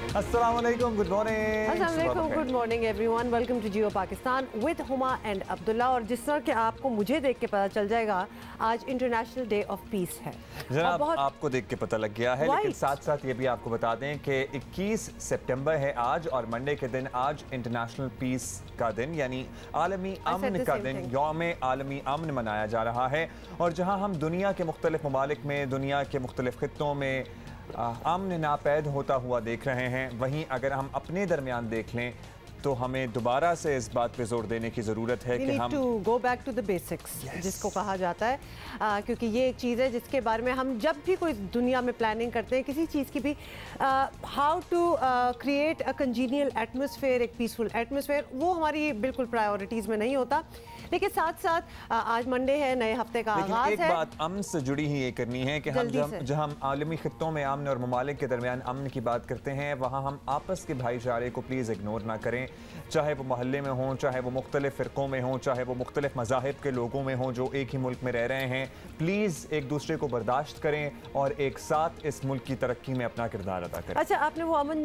अस्सलाम वालेकुम, good morning. Good morning everyone, welcome to Geo Pakistan with Huma and Abdullah. और जिस तरह के आपको मुझे देख के पता चल जाएगा, आज इंटरनेशनल डे ऑफ पीस है। जनाब, आपको देख के पता लग गया है, लेकिन साथ साथ ये भी आपको बता दें कि 21 सितंबर है आज, और मंडे के दिन आज इंटरनेशनल पीस का दिन यानी आलमी अमन का दिन, यौम आलमी अमन मनाया जा रहा है। और जहाँ हम दुनिया के मुख्तलिफ ममालिक में, दुनिया के मुख्तलिफ खित्तों में अमन नापैद होता हुआ देख रहे हैं, वहीं अगर हम अपने दरमियान देख लें तो हमें दोबारा से इस बात पे जोर देने की ज़रूरत है कि हम go back to the basics, जिसको कहा जाता है, क्योंकि ये एक चीज़ है जिसके बारे में हम जब भी कोई दुनिया में प्लानिंग करते हैं किसी चीज़ की भी, how to create a congenial atmosphere, एक पीसफुल एटमॉस्फेयर, वो हमारी बिल्कुल प्रायोरिटीज़ में नहीं होता। लेकिन साथ साथ आज मंडे है, नए हफ्ते का आगाज़ है। एक बात अमन से जुड़ी ही ये करनी है कि जहाँ हम आलमी खित्तों में अमन और ममालिक के दरमियान अमन की बात करते हैं, वहाँ हम आपस के भाईचारे को प्लीज़ इग्नोर ना करें, चाहे वो मोहल्ले में हों, चाहे वो मुख्तलिफ फ़िरक़ों में हों, चाहे वो मुख्तलिफ मज़ाहिब के लोगों में हों जो एक ही मुल्क में रह रहे हैं। प्लीज़ एक दूसरे को बर्दाश्त करें और एक साथ इस मुल्क की तरक्की में अपना किरदार अदा करें। अच्छा, आपने वो अमन,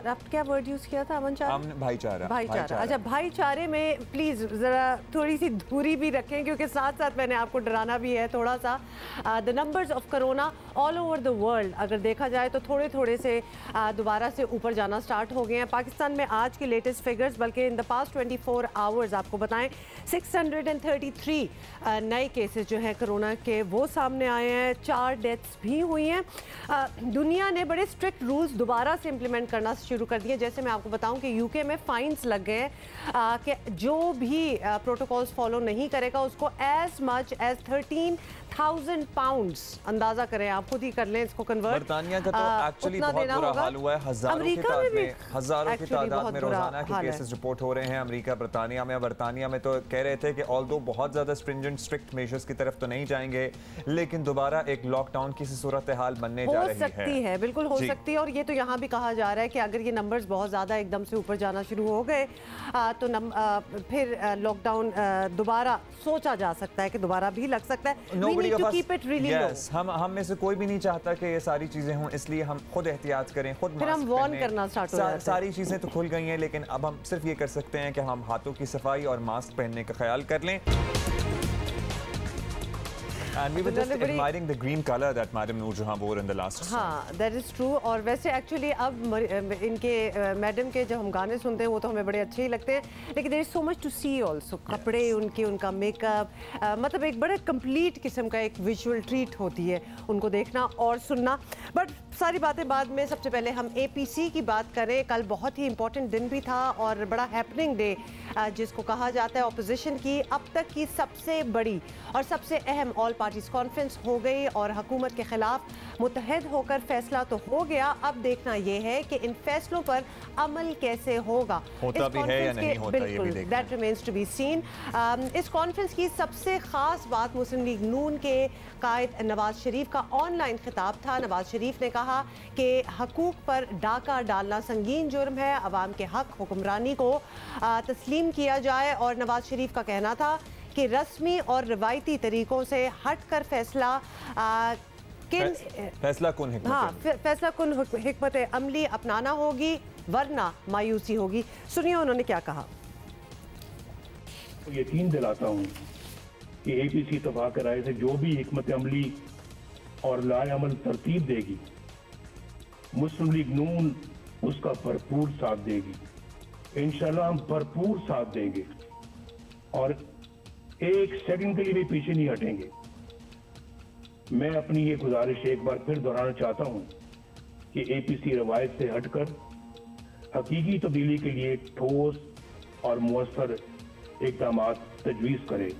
आप क्या वर्ड यूज़ किया था? भाईचारा। अच्छा, भाईचारे में प्लीज़ ज़रा थोड़ी सी दूरी भी रखें, क्योंकि साथ साथ मैंने आपको डराना भी है थोड़ा सा। The numbers of corona all over the world अगर देखा जाए तो थोड़े थोड़े से दोबारा से ऊपर जाना स्टार्ट हो गए हैं। पाकिस्तान में आज के लेटेस्ट फिगर्स, बल्कि इन द पास्ट 24 आवर्स आपको बताएं 633 नए केसेस जो हैं कोरोना के वो सामने आए हैं, 4 डेथ्स भी हुई हैं। दुनिया ने बड़े स्ट्रिक्ट रूल्स दोबारा से इम्प्लीमेंट करना शुरू कर दिए। जैसे मैं आपको बताऊं कि यूके में फाइन्स लग गए हैं कि जो भी प्रोटोकॉल्स फॉलो नहीं करेगा उसको एज मच एज 13,000 पाउंड्स, अंदाजा करें, आप खुद ही कर लें इसको कन्वर्ट। बरतानिया का तो एक्चुअली बहुत बुरा हाल हुआ है, हज़ारों की तादाद में रोजाना के केसेस रिपोर्ट हो रहे हैं अमेरिका, बरतानिया में तो कह रहे थे कि ऑल्दो बहुत ज़्यादा स्ट्रिंजेंट स्ट्रिक्ट मेजर्स की तरफ तो नहीं जाएंगे, लेकिन दोबारा एक लॉकडाउन की सूरत हाल बनने जा रही है। बिल्कुल हो सकती है। और ये तो यहाँ भी कहा जा रहा है कि अगर ये नंबर्स बहुत ज़्यादा एकदम से ऊपर जाना शुरू हो गए तो फिर लॉकडाउन दोबारा सोचा जा सकता है कि दोबारा भी लग सकता है। हम में से कोई भी नहीं चाहता कि ये सारी चीजें हों, इसलिए हम खुद एहतियात करें, खुद फिर हम वार्न करना स्टार्ट हो जाते हैं। सारी चीजें तो खुल गई हैं, लेकिन अब हम सिर्फ ये कर सकते हैं कि हम हाथों की सफाई और मास्क पहनने का ख्याल कर लें। And we were just admiring the green color that Madam Noor Jahan wore in the last song. हाँ, that is true। और वैसे एक्चुअली अब इनके मैडम के जब हम गाने सुनते हैं वो तो हमें बड़े अच्छे ही लगते हैं, लेकिन there is so much to see also. कपड़े उनके, उनका मेकअप, मतलब एक बड़े कंप्लीट किस्म का एक विजुअल ट्रीट होती है उनको देखना और सुनना। बट सारी बातें बाद में, सबसे पहले हम APC की बात करें। कल बहुत ही इंपॉर्टेंट दिन भी था और बड़ा हैपनिंग डे जिसको कहा जाता है अपोजिशन की अब तक की सबसे बड़ी और सबसे अहम ऑल पार्टीज कॉन्फ्रेंस हो गई और हुकूमत के खिलाफ मुत्तहद होकर फैसला तो हो गया। अब देखना यह है कि इन फैसलों पर अमल कैसे होगा, होता भी है या नहीं होता, बिल्कुल that remains to be seen. इस कॉन्फ्रेंस की सबसे खास बात मुस्लिम लीग नून के कायद नवाज शरीफ का ऑनलाइन खिताब था। नवाज शरीफ ने कहा कि हकूक पर डाका डालना संगीन जुर्म है, अवाम के हक हुक्मरानी को तस्लीम किया जाए। और नवाज शरीफ का कहना था कि रस्मी और रवायती तरीकों से हटकर फैसला कुन हिकमत अमली अपनाना होगी, वरना मायूसी होगी। सुनिए उन्होंने क्या कहा। यकीन दिलाता हूँ कि APC तबाह कराए से जो भी हिकमत अमली और लाएअमल तरतीब देगी, मुस्लिम लीग नून उसका भरपूर साथ देगी। इंशाल्लाह हम भरपूर साथ देंगे और एक सेकंड के लिए भी पीछे नहीं हटेंगे। मैं अपनी ये गुजारिश एक बार फिर दोहराना चाहता हूं कि APC रवायत से हटकर हकीकी तब्दीली के लिए ठोस और मुअस्सर इक़दाम तजवीज़ करे।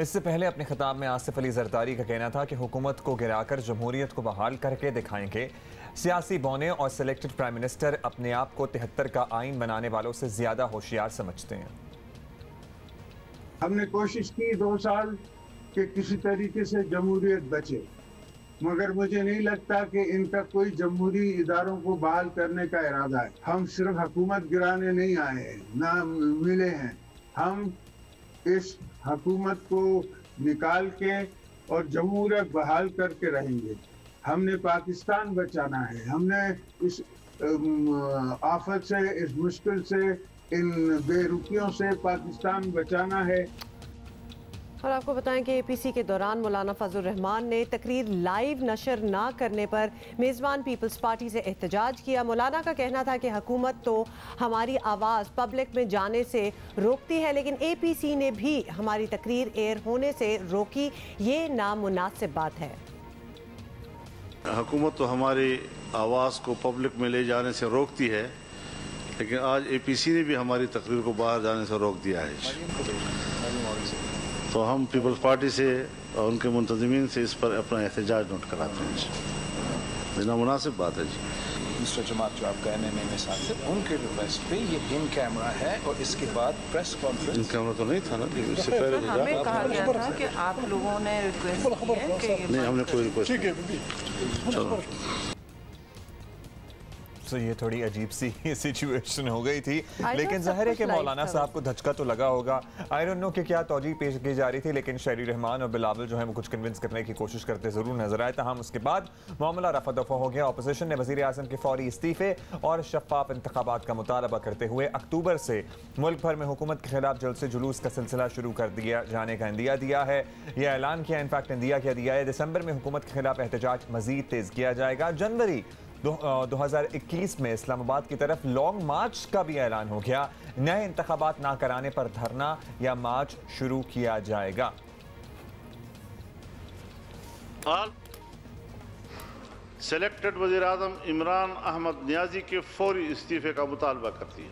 इससे पहले अपने खिताब में आसिफ अली जरदारी का कहना था कि हुकूमत को गिराकर जमहूरियत को बहाल करके दिखाएंगे। सियासी बौने और सिलेक्टेड प्राइम मिनिस्टर अपने आप को 73 का आइन बनाने वालों से ज्यादा होशियार समझते हैं। हमने कोशिश की 2 साल कि किसी तरीके से जमहूरियत बचे, मगर मुझे नहीं लगता कि इनका कोई जमहूरी इदारों को बहाल करने का इरादा है। हम सिर्फ हुकूमत गिराने नहीं आए हैं, ना मिले हैं। हम इस हुकूमत को निकाल के और जमहूरियत बहाल करके रहेंगे। हमने पाकिस्तान बचाना है, हमने इस आफत से, इस मुश्किल से, इन बेरुखियों से पाकिस्तान बचाना है। और आपको बताएं कि एपीसी के दौरान मौलाना फजल रहमान ने तकरीर लाइव नशर ना करने पर मेज़बान पीपल्स पार्टी से एहतजाज किया। मौलाना का कहना था कि हुकूमत तो हमारी आवाज़ पब्लिक में जाने से रोकती है, लेकिन एपीसी ने भी हमारी तकरीर एयर होने से रोकी। ये नामुनासिब बात है। हुकूमत तो हमारी आवाज़ को पब्लिक में ले जाने से रोकती है, लेकिन आज एपीसी ने भी हमारी तकरीर को बाहर जाने से रोक दिया है। तो हम पीपल्स पार्टी से और उनके मुंतज़मीन से इस पर अपना एहतजाज नोट कराते हैं। नामुनासिब बात है जी। मिस्टर जमात जो आपका एमएमए में साथ थे, उनके रिक्वेस्ट पे ये इन कैमरा है और इसके बाद प्रेस कॉन्फ्रेंस। इन कैमरा तो नहीं था ना, इससे पहले हमें कहा गया था कि आप लोगों ने रिक्वेस्ट की है कि नहीं, हमने कोई रिक्वेस्ट। चलो तो ये थोड़ी अजीब सी सिचुएशन हो गई थी, लेकिन जाहिर है कि मौलाना साहब को धचका तो लगा होगा। आई डोंट नो कि क्या तौजीह पेश की जा रही थी, लेकिन शहरी रहमान और बिलावल जो है वो कुछ कन्विंस करने की कोशिश करते जरूर नजर आए। तमाम उसके बाद मामला रफा दफा हो गया। अपोजिशन ने वज़ीर आज़म के फौरी इस्तीफे और शफाफ इंतखाबात का मुतालबा करते हुए अक्टूबर से मुल्क भर में हुकूमत के खिलाफ जल्द से जुलूस का सिलसिला शुरू कर दिया जाने का इंदिया दिया है। यह ऐलान किया, इनफैक्ट इंदिया क्या दिया है, दिसंबर में हुकूमत के खिलाफ एहतजाज मजीद तेज किया जाएगा। जनवरी 2021 में इस्लामाबाद की तरफ लॉन्ग मार्च का भी ऐलान हो गया। नए इंतखाबात ना कराने पर धरना या मार्च शुरू किया जाएगा। सेलेक्टेड वज़ीर आज़म इमरान अहमद नियाजी के फौरी इस्तीफे का मुतालबा करती है।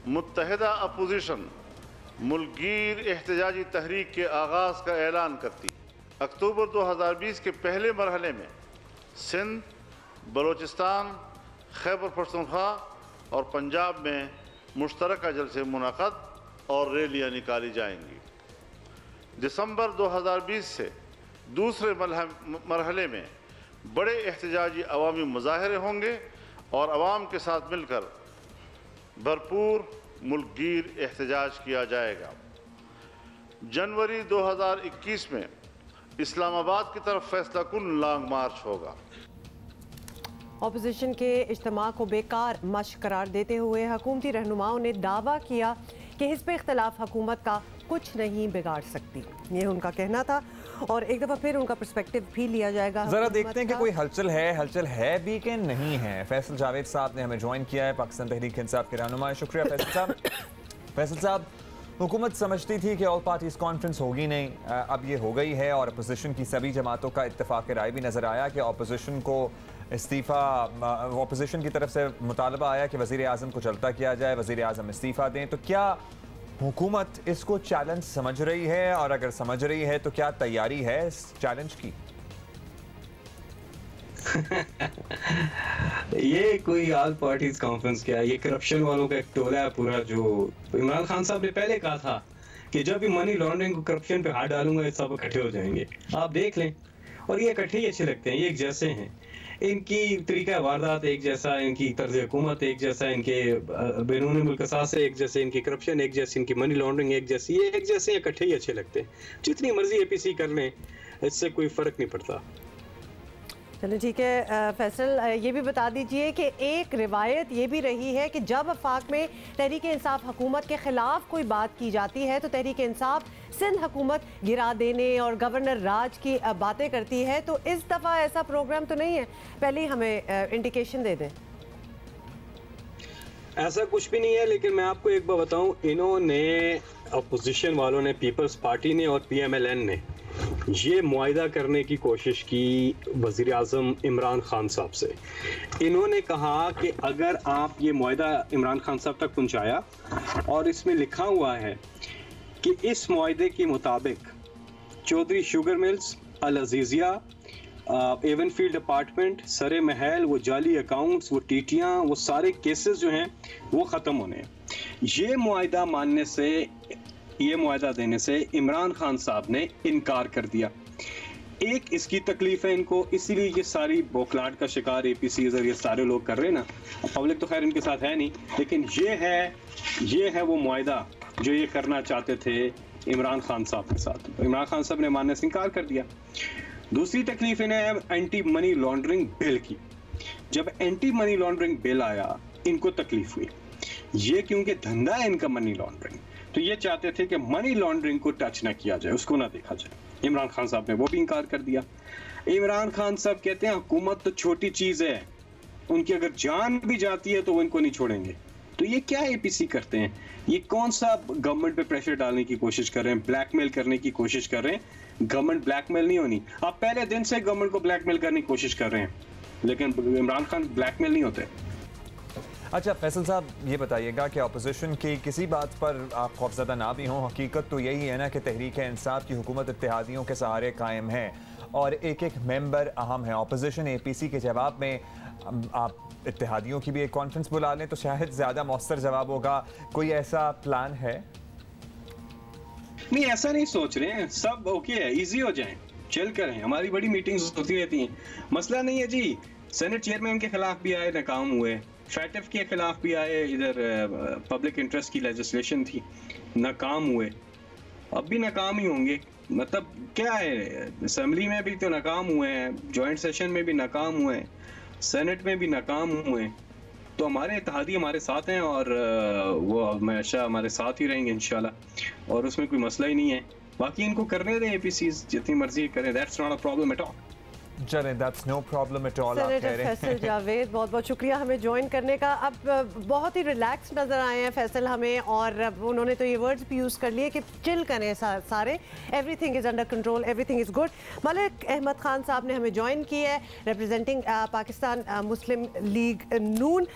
मुत्तहिदा अपोजिशन मुल्कगीर एहतजाजी तहरीक के आगाज़ का ऐलान करती है। अक्टूबर 2020 के पहले मरहले में सिंध, बलोचिस्तान, खैबर पख्तूनख्वा और पंजाब में मुश्तरका जलसे मुनक़द और रैलियाँ निकाली जाएंगी। दिसंबर 2020 से दूसरे मरहले में बड़े एहतजाजी अवामी मुज़ाहरे होंगे और अवाम के साथ मिलकर भरपूर मुल्कगीर एहतजाज किया जाएगा। जनवरी 2021 में इस्लामाबाद की तरफ फैसला कुन लॉन्ग मार्च होगा। ऑपोजिशन के इज्तिमा को बेकार मश्क करार देते हुए हुकूमती रहनुमाओं ने दावा किया कि हिज़्ब इख्तिलाफ हुकूमत का कुछ नहीं बिगाड़ सकती। ये उनका कहना था और एक दफ़ा फिर उनका पर्सपेक्टिव भी लिया जाएगा। जरा देखते हैं कि कोई हलचल है भी कि नहीं है। फैसल जावेद साहब ने हमें ज्वाइन किया है, पाकिस्तान तहरीक इंसाफ के रहनुमा। शुक्रिया फैसल साहब। फैसल साहब, हुकूमत समझती थी कि ऑल पार्टीज कॉन्फ्रेंस होगी नहीं, अब ये हो गई है और अपोजिशन की सभी जमातों का इत्तेफाक राय भी नज़र आया कि अपोजिशन को इस्तीफ़ा, अपोजिशन की तरफ से मुतालबा आया कि वज़ीर आज़म को चलता किया जाए, वज़ीर आज़म इस्तीफ़ा दें। तो क्या हुकूमत इसको चैलेंज समझ रही है, और अगर समझ रही है तो क्या तैयारी है इस चैलेंज की? ये कोई ऑल पार्टीज कॉन्फ्रेंस क्या है, ये करप्शन वालों का एक टोला है पूरा। जो इमरान खान साहब ने पहले कहा था कि जब भी मनी लॉन्ड्रिंग को करप्शन पे हाथ डालूंगा ये सब इकट्ठे हो जाएंगे। आप देख लें, और ये इकट्ठे ही अच्छे लगते हैं, ये एक जैसे हैं, इनकी तरीका वारदात एक जैसा, इनकी तर्ज हुकूमत एक जैसा, इनके बैरून मुल्क असासे एक जैसे, इनकी करप्शन एक जैसी, इनकी मनी लॉन्ड्रिंग एक जैसी, ये एक जैसे इकट्ठे ही अच्छे लगते हैं। जितनी मर्जी एपीसी कर लें इससे कोई फर्क नहीं पड़ता। चलो ठीक है फैसल, ये भी बता दीजिए कि एक रिवायत ये भी रही है कि जब वफाक में तहरीक इंसाफ हुकूमत के खिलाफ कोई बात की जाती है तो तहरीक इंसाफ सिंध हुकूमत गिरा देने और गवर्नर राज की बातें करती है। तो इस दफ़ा ऐसा प्रोग्राम तो नहीं है, पहले ही हमें इंडिकेशन दे दें। ऐसा कुछ भी नहीं है, लेकिन मैं आपको एक बात बताऊं, इन्होंने अपोजिशन वालों ने, पीपल्स पार्टी ने और PMLN ने ये मुआहिदा करने की कोशिश की वज़ीर आज़म इमरान खान साहब से। इन्होंने कहा कि अगर आप ये मुआहिदा इमरान खान साहब तक पहुंचाया और इसमें लिखा हुआ है कि इस मुआहिदे के मुताबिक चौधरी शुगर मिल्स, अल अजीज़िया, एवनफील्ड अपार्टमेंट, सरे महल, वो जाली अकाउंट्स, वो टीटियाँ, वो सारे केसेस जो हैं वो ख़त्म होने हैं। ये मुआहिदा मानने से, ये मुआहिदा देने से इमरान खान साहब ने इनकार कर दिया। एक इसकी तकलीफ है इनको, इसीलिए ये सारी बौखलाहट का शिकार APC और ये सारे लोग कर रहे हैं ना। पब्लिक तो खैर इनके साथ है नहीं, लेकिन ये है वो मुआहिदा जो ये करना चाहते थे इमरान खान साहब के साथ। इमरान खान साहब ने मानने से इनकार कर दिया। दूसरी तकलीफ इन्हें है एंटी मनी लॉन्ड्रिंग बिल की। जब एंटी मनी लॉन्ड्रिंग बिल आया इनको तकलीफ हुई, ये क्योंकि धंधा है इनका मनी लॉन्ड्रिंग, तो ये चाहते थे कि मनी लॉन्ड्रिंग को टच ना किया जाए, उसको ना देखा जाए। इमरान खान साहब ने वो भी इनकार कर दिया। इमरान खान साहब कहते हैं हुकूमत तो छोटी चीज है, उनकी अगर जान भी जाती है तो वो इनको नहीं छोड़ेंगे। तो ये क्या एपीसी करते हैं? ये कौन सा गवर्नमेंट पे प्रेशर डालने की कोशिश कर रहे हैं, ब्लैकमेल करने की कोशिश कर रहे हैं? गवर्नमेंट ब्लैकमेल नहीं होनी, आप पहले दिन से गवर्नमेंट को ब्लैकमेल करने की कोशिश कर रहे हैं, लेकिन इमरान खान ब्लैकमेल नहीं होते। अच्छा फैसल साहब, ये बताइएगा कि अपोजिशन की किसी बात पर आप खौफज़दा ना भी हों, हकीकत तो यही है ना कि तहरीक इंसाफ की हुकूमत इत्तेहादियों के सहारे कायम है और एक एक मेंबर अहम है। अपोजिशन एपीसी के जवाब में आप इत्तेहादियों की भी एक कॉन्फ्रेंस बुला लें तो शायद ज़्यादा मौसर जवाब होगा। कोई ऐसा प्लान है? नहीं, ऐसा नहीं सोच रहे हैं, सब ओके है, इजी हो जाए, चिल करें, हमारी बड़ी मीटिंग्स होती रहती हैं, मसला नहीं है जी। सेनेट चेयरमैन के खिलाफ भी आए, नाकाम हुए, फैटिफ के खिलाफ भी आए, इधर पब्लिक इंटरेस्ट की लेजिस्लेशन थी, नाकाम हुए, अब भी नाकाम ही होंगे। मतलब क्या है, असेंबली में भी तो नाकाम हुए हैं, जॉइंट सेशन में भी नाकाम हुए हैं, सेनेट में भी नाकाम हुए, तो हमारे इत्तेहादी हमारे साथ हैं और वो हमेशा हमारे साथ ही रहेंगे इंशाल्लाह, और उसमें कोई मसला ही नहीं है। बाकी इनको करने दें एपीसीज, जितनी मर्जी करें, that's not a problem at all. चलें, that's no problem at all. Senator Faisal Javed, बहुत बहुत शुक्रिया हमें ज्वाइन करने का। अब बहुत ही रिलैक्स नज़र आए हैं फैसल हमें, और उन्होंने तो ये वर्ड्स भी यूज़ कर लिए कि चिल करें सारे, everything is under control, everything is good. Malik Ahmad Khan साहब ने हमें ज्वाइन किया है, representing Pakistan Muslim League Noon.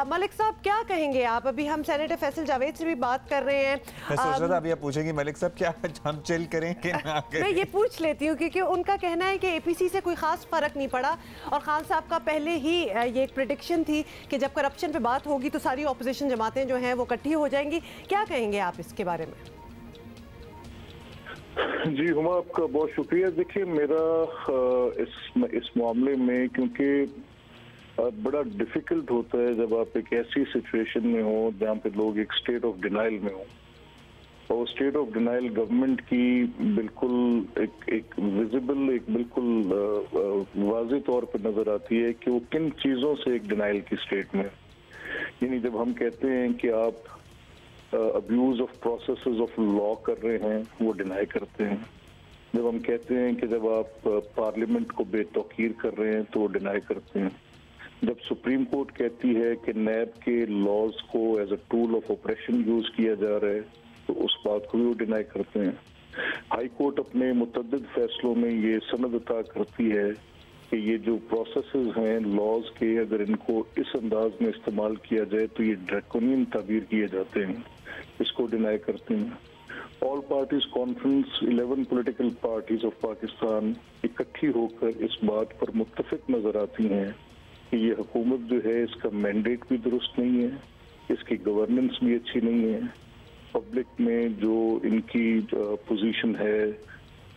Malik साहब क्या कहेंगे आप? अभी हम सेनेटर फैसल जावेद से भी बात कर रहे हैं। मैं सोच रहा था अभी आप पूछेंगे मलिक साहब क्या हम चिल करें कि ना करें? मैं ये पूछ लेती हूँ क्योंकि उनका कहना है कि एपीसी से कोई खास फर्क नहीं पड़ा, और खान साहब का पहले ही ये एक प्रेडिक्शन थी कि जब करप्शन पे बात होगी तो सारी ऑपोजिशन जमातें जो हैं वो इकट्ठी हो जाएंगी। क्या कहेंगे आप इसके बारे में? जी हुमा, आपका बहुत शुक्रिया। देखिए, मेरा इस मामले में, क्योंकि बड़ा डिफिकल्ट होता है जब आप एक ऐसी सिचुएशन में हो जहाँ पे लोग एक स्टेट ऑफ डिनाइल में हो, और स्टेट ऑफ डिनाइल गवर्नमेंट की बिल्कुल एक विजिबल, एक बिल्कुल वाज़ेह तौर पर नजर आती है कि वो किन चीज़ों से एक डिनाइल की स्टेट में। यानी जब हम कहते हैं कि आप abuse of processes of law कर रहे हैं, वो डिनाई करते हैं। जब हम कहते हैं कि जब आप पार्लियामेंट को बेतौकीर कर रहे हैं तो वो डिनाई करते हैं। जब सुप्रीम कोर्ट कहती है कि नैब के लॉज को as a tool of operation use किया जा रहा है तो उस बात को भी वो डिनाई करते हैं। हाई कोर्ट अपने मुतअद्दिद फैसलों में ये सनद अता करती है कि ये जो प्रोसेसेस हैं लॉज के, अगर इनको इस अंदाज में इस्तेमाल किया जाए तो ये ड्रैकोनियन ताबीर किए जाते हैं, इसको डिनाई करते हैं। All parties conference 11 political parties of Pakistan इकट्ठी होकर इस बात पर मुत्तफिक नजर आती हैं कि ये हुकूमत जो है इसका मैंडेट भी दुरुस्त नहीं है, इसकी गवर्नेंस भी अच्छी नहीं है, पब्लिक में जो इनकी पोजीशन है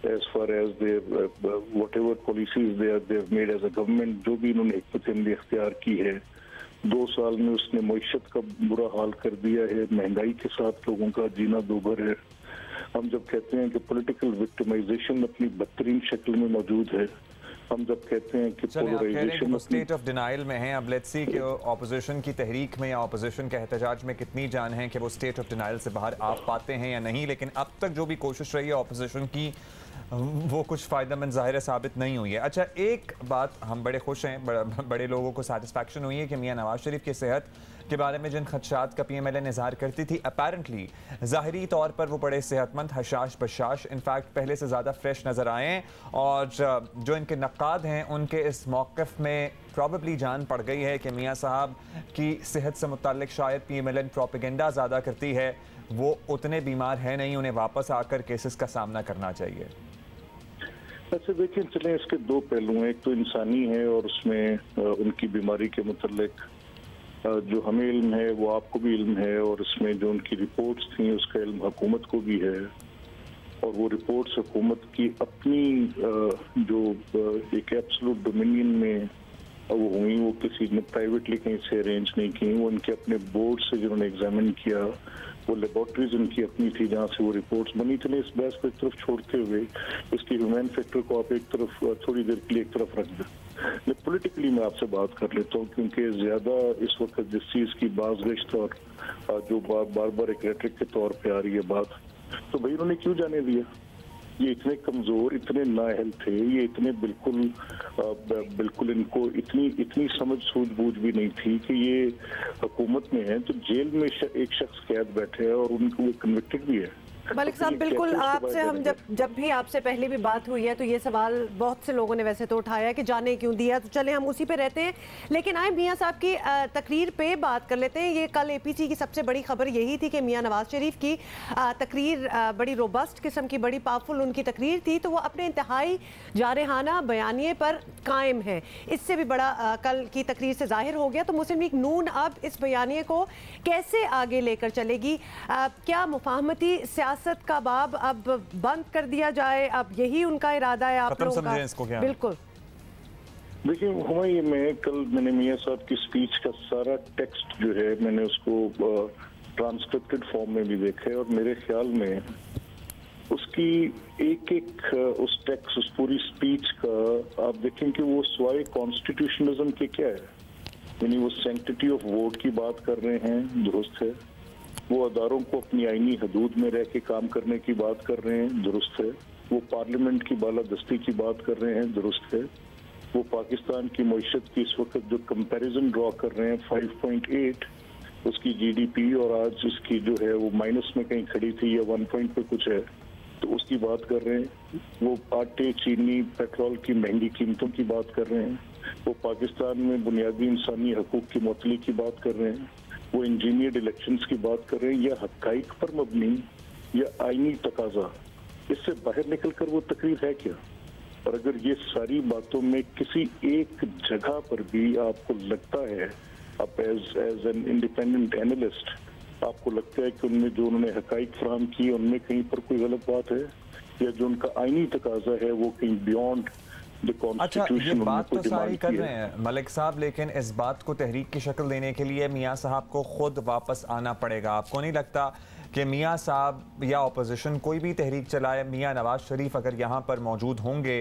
as far as their whatever policies they have made as a government, जो भी इन्होंने हिकमत अमली इख्तियार की है, 2 साल में उसने मईशत का बुरा हाल कर दिया है, महंगाई के साथ लोगों का जीना दोभर है। हम जब कहते हैं कि पॉलिटिकल विक्टिमाइजेशन अपनी बदतरीन शक्ल में मौजूद है, हम जब कहते हैं कि पोलराइजेशन स्टेट ऑफ डिनाइल में है, अब लेट्स सी कि ऑपोजिशन की तहरीक में या ऑपोजिशन के एहतजाज में कितनी जान है कि वो स्टेट ऑफ डिनाइल से बाहर आ पाते हैं या नहीं। लेकिन अब तक जो भी कोशिश रही है ऑपोजिशन की वो कुछ फ़ायदेमंद ज़ाहिर साबित नहीं हुई है। अच्छा, एक बात हम बड़े खुश हैं, बड़े लोगों को सेटिस्फैक्शन हुई है कि मियां नवाज शरीफ की सेहत के बारे में जिन खदशात का PMLN इजहार करती थी, अपेरेंटली ज़ाहिरी तौर पर वो बड़े सेहतमंद, हशाश बशाश, इनफैक्ट पहले से ज़्यादा फ्रेश नज़र आए हैं। और जो इनके नक्काद हैं उनके इस मौक़िफ़ में प्रॉबली जान पड़ गई है कि मियाँ साहब की सेहत से मुताल्लिक शायद PMLN प्रोपेगेंडा ज़्यादा करती है, वो उतने बीमार हैं नहीं, उन्हें वापस आकर केसेस का सामना करना चाहिए। अच्छा देखिए, चलें इसके 2 पहलू हैं, एक तो इंसानी है और उसमें उनकी बीमारी के मुताल्लिक जो हमें इल्म है वो आपको भी इल्म है, और इसमें जो उनकी रिपोर्ट्स थी उसका इल्म हुकूमत को भी है, और वो रिपोर्ट्स हुकूमत की अपनी जो एक एब्सोल्यूट डोमिनियन में वो हुई, वो किसी ने प्राइवेटली कहीं से अरेंज नहीं की, वो उनके अपने बोर्ड से जिन्होंने एग्जामिन किया, वो लेबॉर्ट्रीज उनकी अपनी थी जहाँ से वो रिपोर्ट्स बनी। चले इस बहस को एक तरफ छोड़ते हुए इसकी ह्यूमन फैक्टर को आप एक तरफ थोड़ी देर के लिए एक तरफ रख दें। पॉलिटिकली मैं आपसे बात कर लेता हूँ, क्योंकि ज्यादा इस वक्त जिस चीज की बाज़गश्त और जो बार बार एक रेटरिक के तौर पे आ रही है बात, तो भाई उन्होंने क्यों जाने दिया? ये इतने कमजोर, इतने नाअहल थे, ये इतने बिल्कुल इनको इतनी समझ सूझबूझ भी नहीं थी कि ये हुकूमत में है तो जेल में एक शख्स कैद बैठे है और उनको वो कन्विक्टेड भी है। मलिक साहब, बिल्कुल आपसे हम जब भी आपसे पहले भी बात हुई है तो ये सवाल बहुत से लोगों ने वैसे तो उठाया कि जाने क्यों दिया, तो चले हम उसी पे रहते हैं। लेकिन आए मियां साहब की तकरीर पे बात कर लेते हैं। ये कल एपीसी की सबसे बड़ी खबर यही थी कि मियां नवाज शरीफ की तकरीर बड़ी रोबस्ट किस्म की, बड़ी पावरफुल उनकी तकरीर थी, तो वो अपने इंतहाई जारहाना बयानिए पर कायम है। इससे भी बड़ा कल की तकरीर से जाहिर हो गया। तो मुस्लिम लीग नून अब इस बयानिए को कैसे आगे लेकर चलेगी? क्या मुफाहमती सियासत का बाब अब बंद कर दिया जाए? अब यही उनका इरादा है आप लोगों का? बिल्कुल। देखिए मैंने मियां साहब की स्पीच का सारा टेक्स्ट जो है मैंने उसको ट्रांसक्रिप्टेड फॉर्म में भी देखा है, और मेरे ख्याल में उसकी एक उस टेक्स्ट, उस पूरी स्पीच का आप देखें कि वो स्वाय कॉन्स्टिट्यूशनलिज्म के क्या है, यानी वो सैंक्टिटी ऑफ वोट की बात कर रहे हैं, दुरुस्त है। वो अदारों को अपनी आईनी हदूद में रह के काम करने की बात कर रहे हैं, दुरुस्त है। वो पार्लियामेंट की बालादस्ती की बात कर रहे हैं, दुरुस्त है। वो पाकिस्तान की मईशत की इस वक्त जो कंपैरिजन ड्रॉ कर रहे हैं 5.8 उसकी जीडीपी, और आज उसकी जो है वो माइनस में कहीं खड़ी थी या 1 पॉइंट पे कुछ है, तो उसकी बात कर रहे हैं। वो आटे, चीनी, पेट्रोल की महंगी कीमतों की बात कर रहे हैं। वो पाकिस्तान में बुनियादी इंसानी हकूक की मुअत्तली की बात कर रहे हैं। वो इंजीनियर्ड इलेक्शंस की बात कर रहे हैं, या हकाइक पर मबनी या आईनी तकाजा। इससे बाहर निकलकर वो तकरीर है क्या? और अगर ये सारी बातों में किसी एक जगह पर भी आपको लगता है, आप एज एन इंडिपेंडेंट एनालिस्ट आपको लगता है कि उनमें जो उन्होंने हकाइक फराहम किए उनमें कहीं पर कोई गलत बात है, या जो उनका आईनी तकाजा है वो कहीं बियॉन्ड। अच्छा, ये बात तो सारी कर रहे हैं मलिक साहब, लेकिन इस बात को तहरीक की शक्ल देने के लिए मियां साहब को खुद वापस आना पड़ेगा। आपको नहीं लगता कि मियां साहब या अपोजिशन कोई भी तहरीक चलाए, मियां नवाज शरीफ अगर यहाँ पर मौजूद होंगे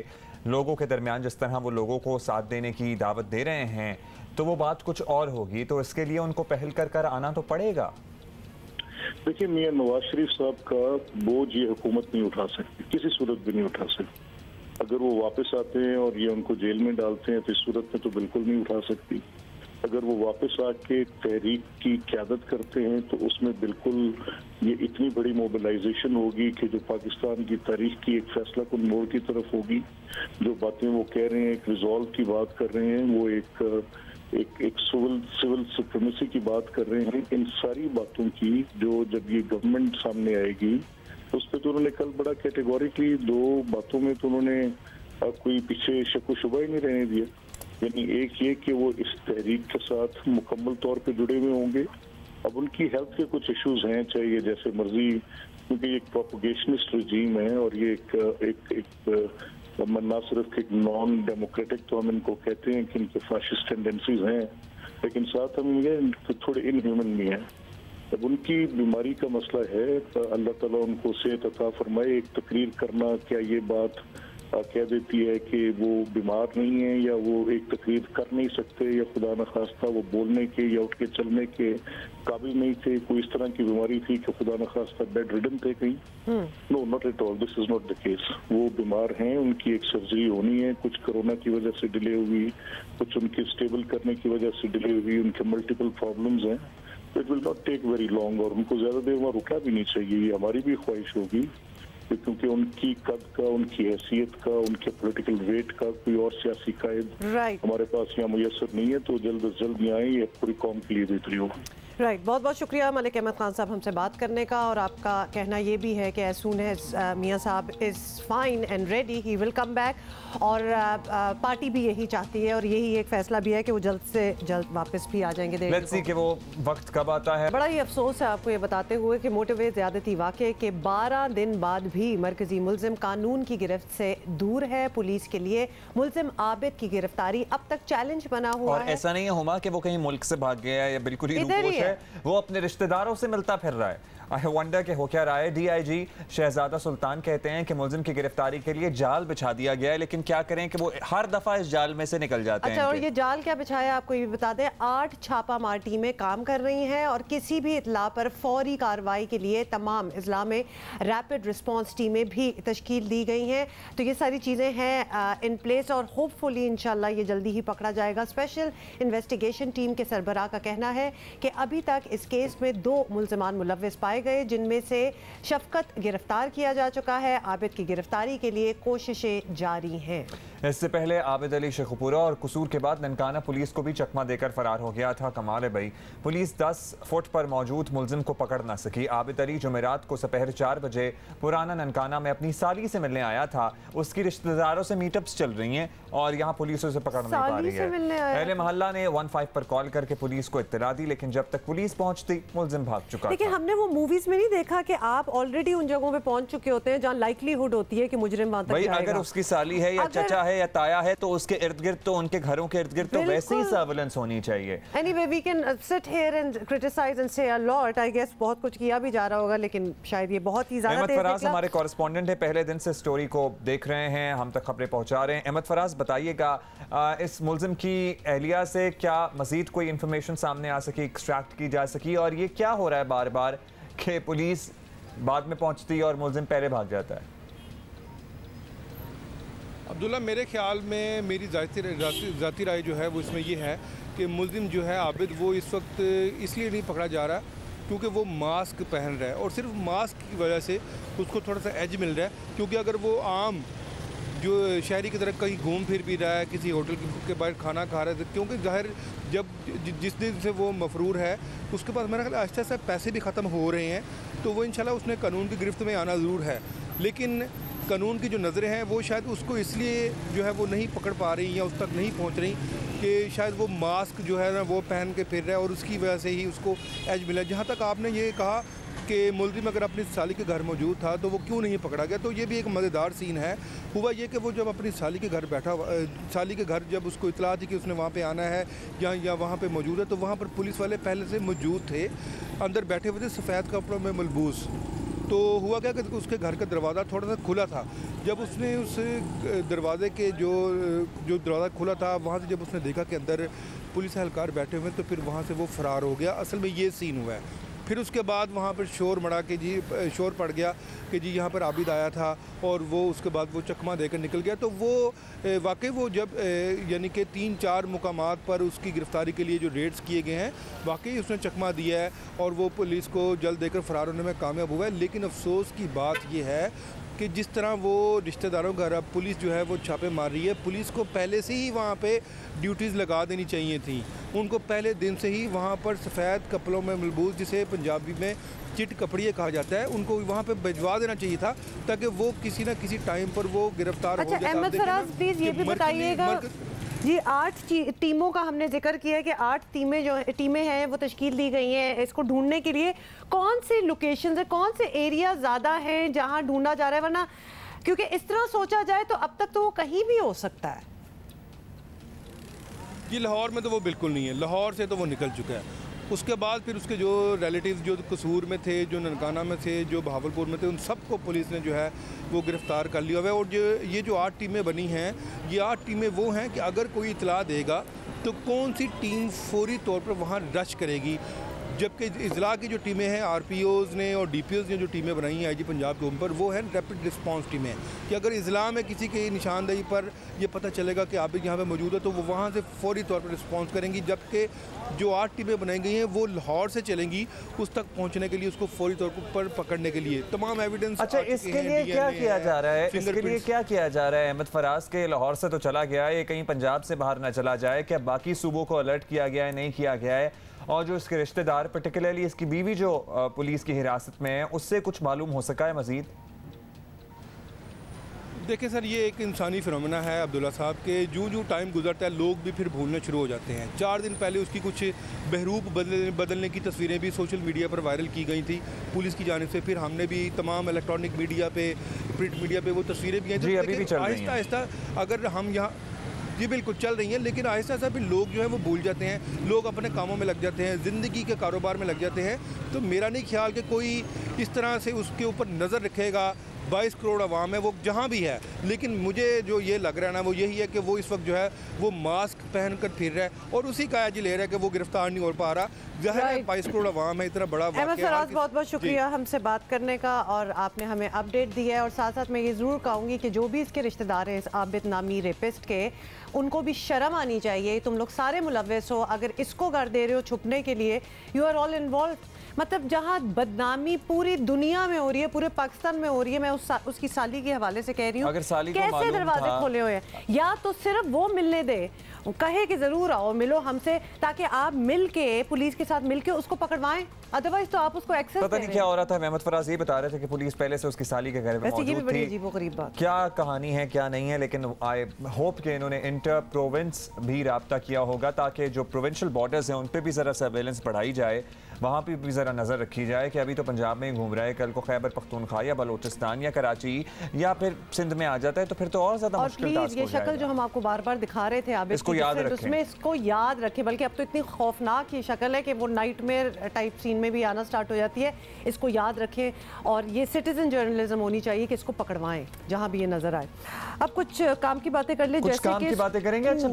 लोगों के दरमियान, जिस तरह वो लोगों को साथ देने की दावत दे रहे हैं, तो वो बात कुछ और होगी। तो इसके लिए उनको पहल कर आना तो पड़ेगा। देखिए, मियां नवाज शरीफ साहब का बोझ ये हुकूमत नहीं उठा सकती, किसी सूरत भी नहीं उठा सकती। अगर वो वापस आते हैं और ये उनको जेल में डालते हैं तो इस सूरत में तो बिल्कुल नहीं उठा सकती। अगर वो वापस आके तहरीक की क़यादत करते हैं तो उसमें बिल्कुल ये इतनी बड़ी मोबिलाइजेशन होगी कि जो पाकिस्तान की तारीख की एक फैसला कुन मोड़ की तरफ होगी। जो बातें वो कह रहे हैं, एक रिजॉल्व की बात कर रहे हैं, वो एक सिविल सुप्रीमेसी की बात कर रहे हैं। इन सारी बातों की जो जब ये गवर्नमेंट सामने आएगी उस पर तो उन्होंने कल बड़ा कैटेगोरिकली 2 बातों में तो उन्होंने कोई पीछे शक व शुबा ही नहीं रहने दिया। यानी एक ये कि वो इस तहरीक के साथ मुकम्मल तौर पे जुड़े हुए होंगे। अब उनकी हेल्थ के कुछ इश्यूज हैं, चाहे ये जैसे मर्जी, क्योंकि एक प्रोपोगेशनिस्ट रजीम है और ये एक ना सिर्फ एक नॉन डेमोक्रेटिक तो हम इनको कहते हैं कि इनके फाशिस्ट टेंडेंसीज हैं, लेकिन साथ हम ये थोड़े इनह्यूमन भी हैं। अब उनकी बीमारी का मसला है, अल्लाह ताला उनको सेहत अता फरमाए। एक तकरीर करना क्या ये बात कह देती है कि वो बीमार नहीं है या वो एक तकरीर कर नहीं सकते या खुदा न खास्ता वो बोलने के या उठ के चलने के काबिल नहीं थे? कोई इस तरह की बीमारी थी कि खुदा न खास्ता बेड रिडन थे कहीं? No, not at all, this is not the case. वो बीमार हैं, उनकी एक सर्जरी होनी है, कुछ कोरोना की वजह से डिले हुई, कुछ उनके स्टेबल करने की वजह से डिले हुई, उनके मल्टीपल प्रॉब्लम्स हैं। It will not take very long, और उनको ज्यादा देर वहाँ रुकना भी नहीं चाहिए, ये हमारी भी ख्वाहिश होगी, क्योंकि उनकी कद का, उनकी हैसियत का, उनके पॉलिटिकल वेट का कोई और सियासी कायद हमारे पास यहाँ मुयसर नहीं है। तो जल्द अज जल्द यहाँ ये पूरी कौम के लिए बेहतरी हो। राइट, बहुत बहुत शुक्रिया मलिक अहमद खान साहब हमसे बात करने का। और आपका कहना ये भी है कि एज सून एज मियां साहब is fine and ready he will come back, और पार्टी भी यही चाहती है और यही एक फैसला भी है कि वो जल्द से जल्द वापस भी आ जाएंगे। लेट्स सी कि वो वक्त कब आता है। बड़ा ही अफसोस है आपको ये बताते हुए कि मोटरवे ज़्यादती वाक़े के 12 दिन बाद भी मरकजी मुल्जिम कानून की गिरफ्त से दूर है। पुलिस के लिए मुल्जिम आबिद की गिरफ्तारी अब तक चैलेंज बना हुआ है। और ऐसा नहीं है हुमा कि वो कहीं मुल्क से भाग गया या बिल्कुल ही है वो अपने रिश्तेदारों से मिलता फिर रहा है। आई वंडर के हो क्या रहा है। डीआईजी शहजादा सुल्तान कहते हैं कि मुलजिम की गिरफ्तारी के लिए जाल बिछा दिया गया है, लेकिन क्या करें कि वो हर दफा इस जाल में से निकल जाते हैं। अच्छा, और ये जाल क्या बिछाया आपको ये भी बता दें। 8 छापामार टीमें काम कर रही हैं और किसी भी इत्ला पर फौरी कार्रवाई के लिए तमाम अजला में रैपिड रिस्पॉन्स टीमें भी तश्कील दी गई हैं। तो ये सारी चीज़ें हैं इन प्लेस और होपफुली इंशाल्लाह ये जल्दी ही पकड़ा जाएगा। स्पेशल इन्वेस्टिगेशन टीम के सरबराह का कहना है कि अभी तक इस केस में 2 मुल्ज़िमान मुलव्विस पाए गए, जिनमें से शफकत गिरफ्तार किया जा चुका है। आबिद की गिरफ्तारी के लिए कोशिशें जारी हैं। इससे पहले आबिद अली शेखुपुरा और कसूर के बाद ननकाना पुलिस को भी चकमा देकर फरार हो गया था। कमाल है भाई, पुलिस 10 फुट पर मौजूद मुलजिम को पकड़ ना सकी। आबिद अली जुमेरात को दोपहर 4 बजे पुराना ननकाना में अपनी साली से मिलने आया था। उसकी रिश्तेदारों से मीटअप्स चल रही हैं और यहाँ पुलिस उसे पकड़ नहीं पा रही है। अहले मोहल्ला ने 15 पर कॉल करके पुलिस को इत्तला दी, लेकिन जब तक पुलिस पहुंचती मुलजिम भाग चुका। लेकिन हमने वो मूवीज में नहीं देखा कि आप ऑलरेडी उन जगहों पे पहुंच चुके होते हैं जहाँ लाइकलीहुड होती है कि मुजरिम वहां तक जाएगा। अगर उसकी साली है या चचा है या ताया है तो उसके इर्द गिर्द तो उनके घरों के इर्द गिर्द तो वैसे ही सर्विलेंस होनी चाहिए। Anyway, we can sit here and criticize and say a lot. I guess बहुत कुछ किया भी जा रहा होगा, लेकिन शायद ये बहुत ही ज़्यादा। अहमद फराज हमारे कॉरेस्पॉन्डेंट है, पहले दिन से स्टोरी को देख रहे हैं, हम तक खबरें पहुंचा रहे हैं। अहमद फराज बताइएगा, इस मुलजिम की अहलिया से क्या मजीद कोई इंफॉर्मेशन सामने आ सकी, एक्सट्रैक्ट की जा सकी, और ये क्या हो रहा है बार बार कि पुलिस बाद में पहुंचती है और मुलजिम पहले भाग जाता है? अब्दुल्ला, मेरे ख्याल में मेरी ज़ाती राय जो है वो इसमें ये है कि मुलजिम जो है आबिद वो इस वक्त इसलिए नहीं पकड़ा जा रहा क्योंकि वो मास्क पहन रहा है, और सिर्फ मास्क की वजह से उसको थोड़ा सा एज मिल रहा है। क्योंकि अगर वो आम जो शहरी की तरह कहीं घूम फिर भी रहा है, किसी होटल के बाहर खाना खा रहा है, क्योंकि ज़ाहिर जब जिस दिन से वो मफरूर है उसके पास मेरा ख्याल आहिस्ता आहिस्ता पैसे भी ख़त्म हो रहे हैं, तो वो इंशाल्लाह उसने कानून की गिरफ्त में आना ज़रूर है। लेकिन कानून की जो नज़रें हैं वो शायद उसको इसलिए जो है वो नहीं पकड़ पा रही या उस तक नहीं पहुंच रही कि शायद वो मास्क जो है ना वो पहन के फिर रहा है और उसकी वजह से ही उसको एज मिला। जहाँ तक आपने ये कहा कि मुलजिम अगर अपनी साली के घर मौजूद था तो वो क्यों नहीं पकड़ा गया, तो ये भी एक मज़ेदार सीन है। हुआ ये कि वो जब अपनी साली के घर बैठा, साली के घर जब उसको इतला थी कि उसने वहाँ पे आना है या वहाँ पे मौजूद है, तो वहाँ पर पुलिस वाले पहले से मौजूद थे, अंदर बैठे हुए थे सफ़ेद कपड़ों में मलबूस। तो हुआ क्या कि उसके घर का दरवाज़ा थोड़ा सा खुला था। जब उसने उस दरवाज़े के जो दरवाज़ा खुला था वहाँ से जब उसने देखा कि अंदर पुलिस एहलकार बैठे हुए हैं, तो फिर वहाँ से वो फ़रार हो गया। असल में ये सीन हुआ है। फिर उसके बाद वहाँ पर शोर मड़ा के शोर पड़ गया कि जी यहाँ पर आबिद आया था, और वो उसके बाद वो चकमा देकर निकल गया। तो वो वाकई वो जब यानी कि 3-4 मुकामात पर उसकी गिरफ़्तारी के लिए जो रेड्स किए गए हैं, वाकई उसने चकमा दिया है और वो पुलिस को जल्द देकर फ़रार होने में कामयाब हुआ है। लेकिन अफसोस की बात यह है कि जिस तरह वो रिश्तेदारों का घर पुलिस जो है वो छापे मार रही है, पुलिस को पहले से ही वहाँ पे ड्यूटीज़ लगा देनी चाहिए थी। उनको पहले दिन से ही वहाँ पर सफ़ेद कपड़ों में मलबूस, जिसे पंजाबी में चिट कपड़िए कहा जाता है, उनको वहाँ पे भिजवा देना चाहिए था ताकि वो किसी न किसी टाइम पर वो गिरफ्तार हो जाता। अहमद फराज प्लीज़ ये भी बताइएगा जी, 8 टीमों का हमने जिक्र किया है कि 8 टीमें हैं वो तश्कील दी गई हैं इसको ढूंढने के लिए। कौन सी लोकेशंस है, कौन से एरिया ज़्यादा हैं जहां ढूंढा जा रहा है? वरना क्योंकि इस तरह सोचा जाए तो अब तक तो वो कहीं भी हो सकता है। जी, लाहौर में तो वो बिल्कुल नहीं है, लाहौर से तो वो निकल चुका है। उसके बाद फिर उसके जो रिलेटिव्स जो कसूर में थे, जो ननकाना में थे, जो बहावलपुर में थे, उन सबको पुलिस ने जो है वो गिरफ़्तार कर लिया हुआ है। और ये जो 8 टीमें बनी हैं, ये 8 टीमें वो हैं कि अगर कोई इतला देगा तो कौन सी टीम फौरी तौर पर वहाँ रश करेगी। जबकि इजला की जो टीमें हैं आरपीओज़ ने और डीपीओज़ ने जो टीमें बनाई हैं आईजी पंजाब के ऊपर, वो है रैपिड रिस्पांस टीमें, कि अगर इजला में किसी की निशानदेही पर ये पता चलेगा कि आबिद यहाँ पे मौजूद है तो वो वहाँ से फौरी तौर पर रिस्पांस करेंगी। जबकि जो 8 टीमें बनाई गई हैं वो लाहौर से चलेंगी उस तक पहुँचने के लिए, उसको फौरी तौर पर पकड़ने के लिए तमाम एविडेंस। अच्छा, इसके लिए क्या किया जा रहा है? इसके लिए क्या किया जा रहा है? अहमद फराज के लाहौर से तो चला गया है, ये कहीं पंजाब से बाहर ना चला जाए। क्या बाकी सूबों को अलर्ट किया गया है, नहीं किया गया है? और जो इसके रिश्तेदार, पर्टिकुलरली इसकी बीवी जो पुलिस की हिरासत में है, उससे कुछ मालूम हो सका है मजीद? देखिए सर, ये एक इंसानी फिनोमेना है अब्दुल्ला साहब के, जो टाइम गुजरता है लोग भी फिर भूलने शुरू हो जाते हैं। 4 दिन पहले उसकी कुछ बहरूप बदलने की तस्वीरें भी सोशल मीडिया पर वायरल की गई थी पुलिस की जानिब से। फिर हमने भी तमाम इलेक्ट्रॉनिक मीडिया पे, प्रिंट मीडिया पे वो तस्वीरें भी आई थी। आहिस्ता आहिस्ता अगर हम यहाँ ये बिल्कुल चल रही हैं, लेकिन आहिस्ता आहिस्ता भी लोग जो है वो भूल जाते हैं, लोग अपने कामों में लग जाते हैं, ज़िंदगी के कारोबार में लग जाते हैं। तो मेरा नहीं ख्याल कि कोई इस तरह से उसके ऊपर नज़र रखेगा। 22 करोड़ आवाम है, वो जहाँ भी है, लेकिन मुझे जो ये लग रहा है ना वो यही है कि वो इस वक्त जो है वो मास्क पहन कर फिर रहा है और उसी का एज ले रहा है कि वो गिरफ्तार नहीं हो पा रहा। ज़ाहिर है 22 करोड़ आवाम है, इतना बड़ा अहमद फराज, बहुत बहुत शुक्रिया हमसे बात करने का, और आपने हमें अपडेट दी है। और साथ साथ मैं ये ज़रूर कहूँगी कि जो भी इसके रिश्तेदार हैं इस आबिद नामी रेपिस्ट के, उनको भी शर्म आनी चाहिए। तुम लोग सारे मुलव्वस हो, अगर इसको कर दे रहे हो छुपने के लिए, यू आर ऑल इन्वॉल्व। मतलब जहाँ बदनामी पूरी दुनिया में हो रही है, पूरे पाकिस्तान में हो रही है, मैं उसकी साली के हवाले से कह रही हूँ, कैसे दरवाजे खोले हुए हैं। या तो सिर्फ वो मिलने दे, कहे कि जरूर आओ मिलो हमसे, ताकि आप मिल के पुलिस के साथ मिल के उसको पकड़वाएं, अदरवाइज तो आप उसको एक्सेस पता नहीं क्या हो रहा था। अहमद फराज ये बता रहे थे कि पुलिस पहले से उसकी साली के घर में मौजूद थी। अजीबोगरीब बात, क्या कहानी है क्या नहीं है, लेकिन आई होप कि इन्होंने इंटर प्रोविंस भी राब्ता किया होगा ताकि जो प्रोविंशियल बॉर्डर्स हैं उन पर भी ज़रा सर्वेलेंस बढ़ाई जाए, वहाँ पर भी ज़रा नज़र रखी जाए कि अभी तो पंजाब में ही घूम रहा है, कल को खैबर पख्तूनख्वा या बलोचिस्तान या कराची या फिर सिंध में आ जाता है तो फिर तो और ज़्यादा मुश्किल टास्क हो जाएगा। ये शक्ल जो हम आपको बार बार दिखा रहे थे आप इसको याद रखें, उसमें इसको याद रखें। बल्कि अब तो इतनी खौफनाक ये शक्ल है कि वो नाइटमेयर टाइप सीन में भी आना स्टार्ट हो जाती है। इसको याद रखें और ये सिटीजन जर्नलिज्म होनी चाहिए कि इसको पकड़वाएं जहाँ भी ये नजर आए। अब कुछ काम की बातें कर ले, जैसे काम की बातें करेंगे। अच्छा,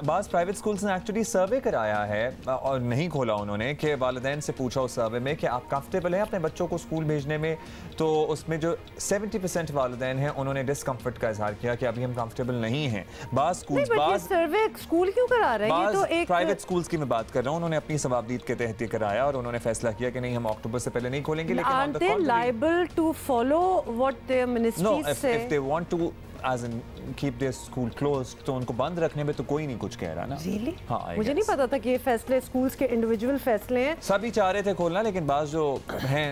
बाज़ प्राइवेट स्कूल्स ने एक्चुअली सर्वे कराया है और नहीं खोला उन्होंने, कि वालिदैन से पूछा उस सर्वे में कि आप कंफर्टेबल हैं अपने बच्चों को स्कूल भेजने में, तो उसमें जो 70% वालिदैन हैं उन्होंने डिस्कम्फर्ट का इजहार किया कि अभी हम कंफर्टेबल नहीं हैं। बाज़ स्कूल्स, बाज़ सर्वे स्कूल क्यों करा रहे हैं, ये तो एक प्राइवेट स्कूल्स की मैं बात कर रहा हूं, उन्होंने अपनी सवाबदीद के तहत कराया और उन्होंने फैसला किया कि नहीं हम अक्टूबर से पहले नहीं खोलेंगे। लेकिन aren't they liable to follow what their ministries say? If they want to as in keep their school closed, तो उनको बंद रखने में तो कोई नहीं कुछ कह रहा ना। Really? हाँ, मुझे नहीं पता था कि ये फैसले स्कूल्स के इंडिविजुअल फैसले हैं। सभी चाह रहे थे खोलना, लेकिन बाज़ जो हैं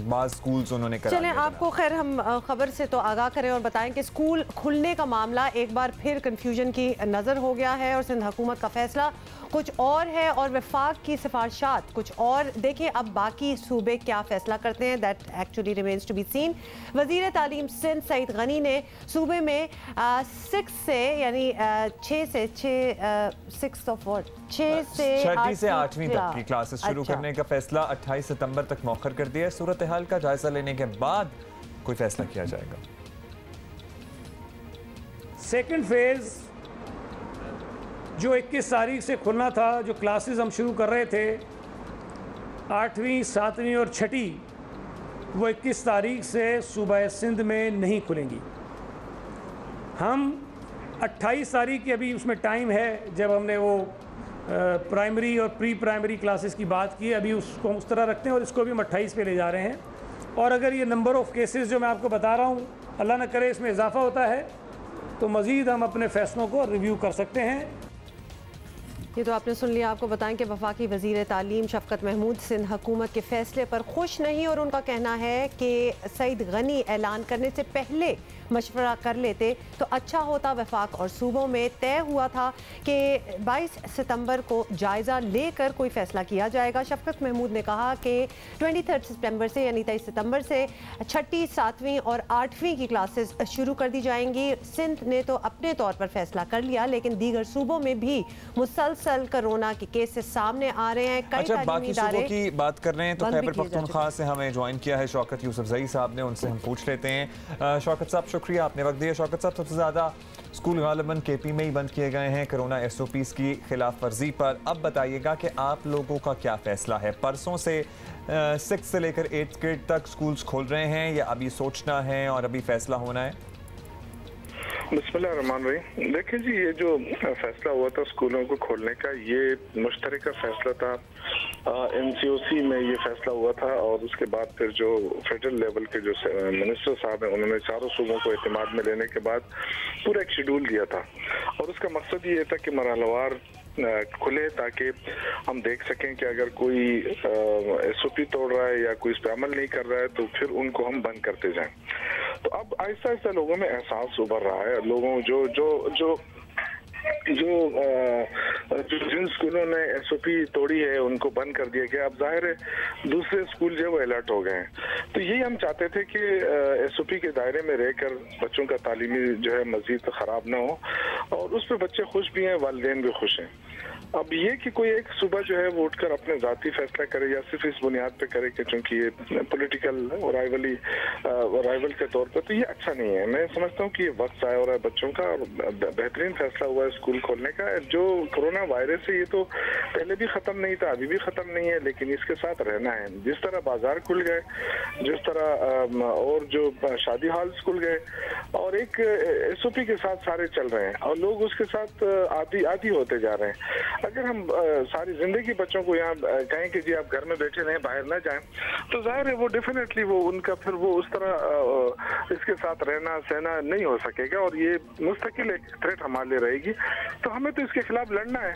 बाज़ स्कूल्स उन्होंने करा। चलें, आपको खैर हम खबर से तो आगाह करें और बताएं कि स्कूल खुलने का मामला एक बार फिर कंफ्यूजन की नज़र हो गया है और सिंध हुकूमत का फैसला कुछ और है और वफाक की सिफारिशात कुछ और। देखिए अब बाकी सूबे क्या फैसला करते हैं, that actually remains to be seen. वज़ीर तालीम सिंध सईद गनी ने सूबे में 6 से यानी 6 से 8वीं तक की क्लासेस शुरू करने का फैसला 28 सितंबर तक मौखर कर दिया है। सूरत हाल का जायजा लेने के बाद कोई फैसला किया जाएगा। सेकेंड फेज जो 21 तारीख से खुलना था, जो क्लासेस हम शुरू कर रहे थे 8वीं, 7वीं और 6ठी, वो 21 तारीख से सूबा सिंध में नहीं खुलेंगी। हम 28 तारीख की अभी उसमें टाइम है, जब हमने वो प्राइमरी और प्री प्राइमरी क्लासेस की बात की, अभी उसको हम उस तरह रखते हैं और इसको भी हम 28 पे ले जा रहे हैं। और अगर ये नंबर ऑफ़ केसेस जो मैं आपको बता रहा हूँ, अल्लाह न करे इसमें इजाफा होता है, तो मज़ीद हम अपने फ़ैसलों को रिव्यू कर सकते हैं। ये तो आपने सुन लिया। आपको बताएं कि वफाकी वज़ीर तालीम शफ़क़त महमूद सिंध हुकूमत के फ़ैसले पर खुश नहीं और उनका कहना है कि सईद गनी ऐलान करने से पहले मशवरा कर लेते तो अच्छा होता। वफाक और सूबों में तय हुआ था कि 22 सितंबर को जायज़ा लेकर कोई फ़ैसला किया जाएगा। शफ़क़त महमूद ने कहा कि 23 सितंबर से यानी 23 सितंबर से 6ठी, 7वीं और 8वीं की क्लासेस शुरू कर दी जाएंगी। सिंध ने तो अपने तौर पर फैसला कर लिया, लेकिन दीगर सूबों में भी मुसलसल कोरोना के केसेस सामने आ रहे हैं। अच्छा, बाकी सूबों की बात कर रहे हैं तो खैबर पख्तूनख्वा से हमें ज्वाइन किया है शौकत यूसुफजई साहब ने, उनसे हम पूछ लेते हैं। शौकत साहब शुक्रिया, आपने वक्त दिया। शौकत साहब, सबसे ज़्यादा स्कूल गालिबन KP में ही बंद किए गए हैं कोरोना SOPs की खिलाफ वर्जी पर। अब बताइएगा कि आप लोगों का क्या फैसला है? परसों से 6 से लेकर 8th ग्रेड तक स्कूल्स खोल रहे हैं या अभी सोचना है और अभी फैसला होना है? बिस्मिल्लाहिर्रहमानिर्रहीम। देखिए जी, ये जो फैसला हुआ था स्कूलों को खोलने का, ये मुश्तरका फैसला था। MCOC में ये फैसला हुआ था और उसके बाद फिर जो फेडरल लेवल के जो मिनिस्टर साहब हैं, उन्होंने चारों सूबों को एतमाद में लेने के बाद पूरा एक शेड्यूल दिया था और उसका मकसद ये था कि मरहलवार खुले ताकि हम देख सकें कि अगर कोई SOP तोड़ रहा है या कोई इस पर अमल नहीं कर रहा है तो फिर उनको हम बंद करते जाएं। तो अब आहिस्ता आहिस्ता लोगों में एहसास उभर रहा है। लोगों जिन स्कूलों ने SOP तोड़ी है उनको बंद कर दिया गया। अब जाहिर है दूसरे स्कूल जो है वो अलर्ट हो गए हैं। तो यही हम चाहते थे कि SOP के दायरे में रहकर बच्चों का तालीमी जो है मजीद ख़राब ना हो और उस पर बच्चे खुश भी हैं, वालिदैन भी खुश हैं। अब ये कि कोई एक सुबह जो है वो उठकर अपने ज़ाती फैसला करे या सिर्फ इस बुनियाद पे करे कि चूंकि ये पॉलिटिकल राइवल के तौर पर, तो ये अच्छा नहीं है। मैं समझता हूँ कि ये वक्त आया हो रहा है बच्चों का, और बेहतरीन फैसला हुआ है स्कूल खोलने का। जो कोरोना वायरस है ये तो पहले भी ख़त्म नहीं था, अभी भी ख़त्म नहीं है, लेकिन इसके साथ रहना है। जिस तरह बाजार खुल गए, जिस तरह और जो शादी हॉल खुल गए, और एक SOP के साथ सारे चल रहे हैं और लोग उसके साथ आदी होते जा रहे हैं। अगर हम सारी जिंदगी बच्चों को यहाँ कहें कि जी आप घर में बैठे रहें, बाहर ना जाएं, तो जाहिर है वो डेफिनेटली वो उनका फिर वो उस तरह इसके साथ रहना सहना नहीं हो सकेगा, और ये मुस्तकिल एक थ्रेट हमारे लिए रहेगी। तो हमें तो इसके खिलाफ लड़ना है,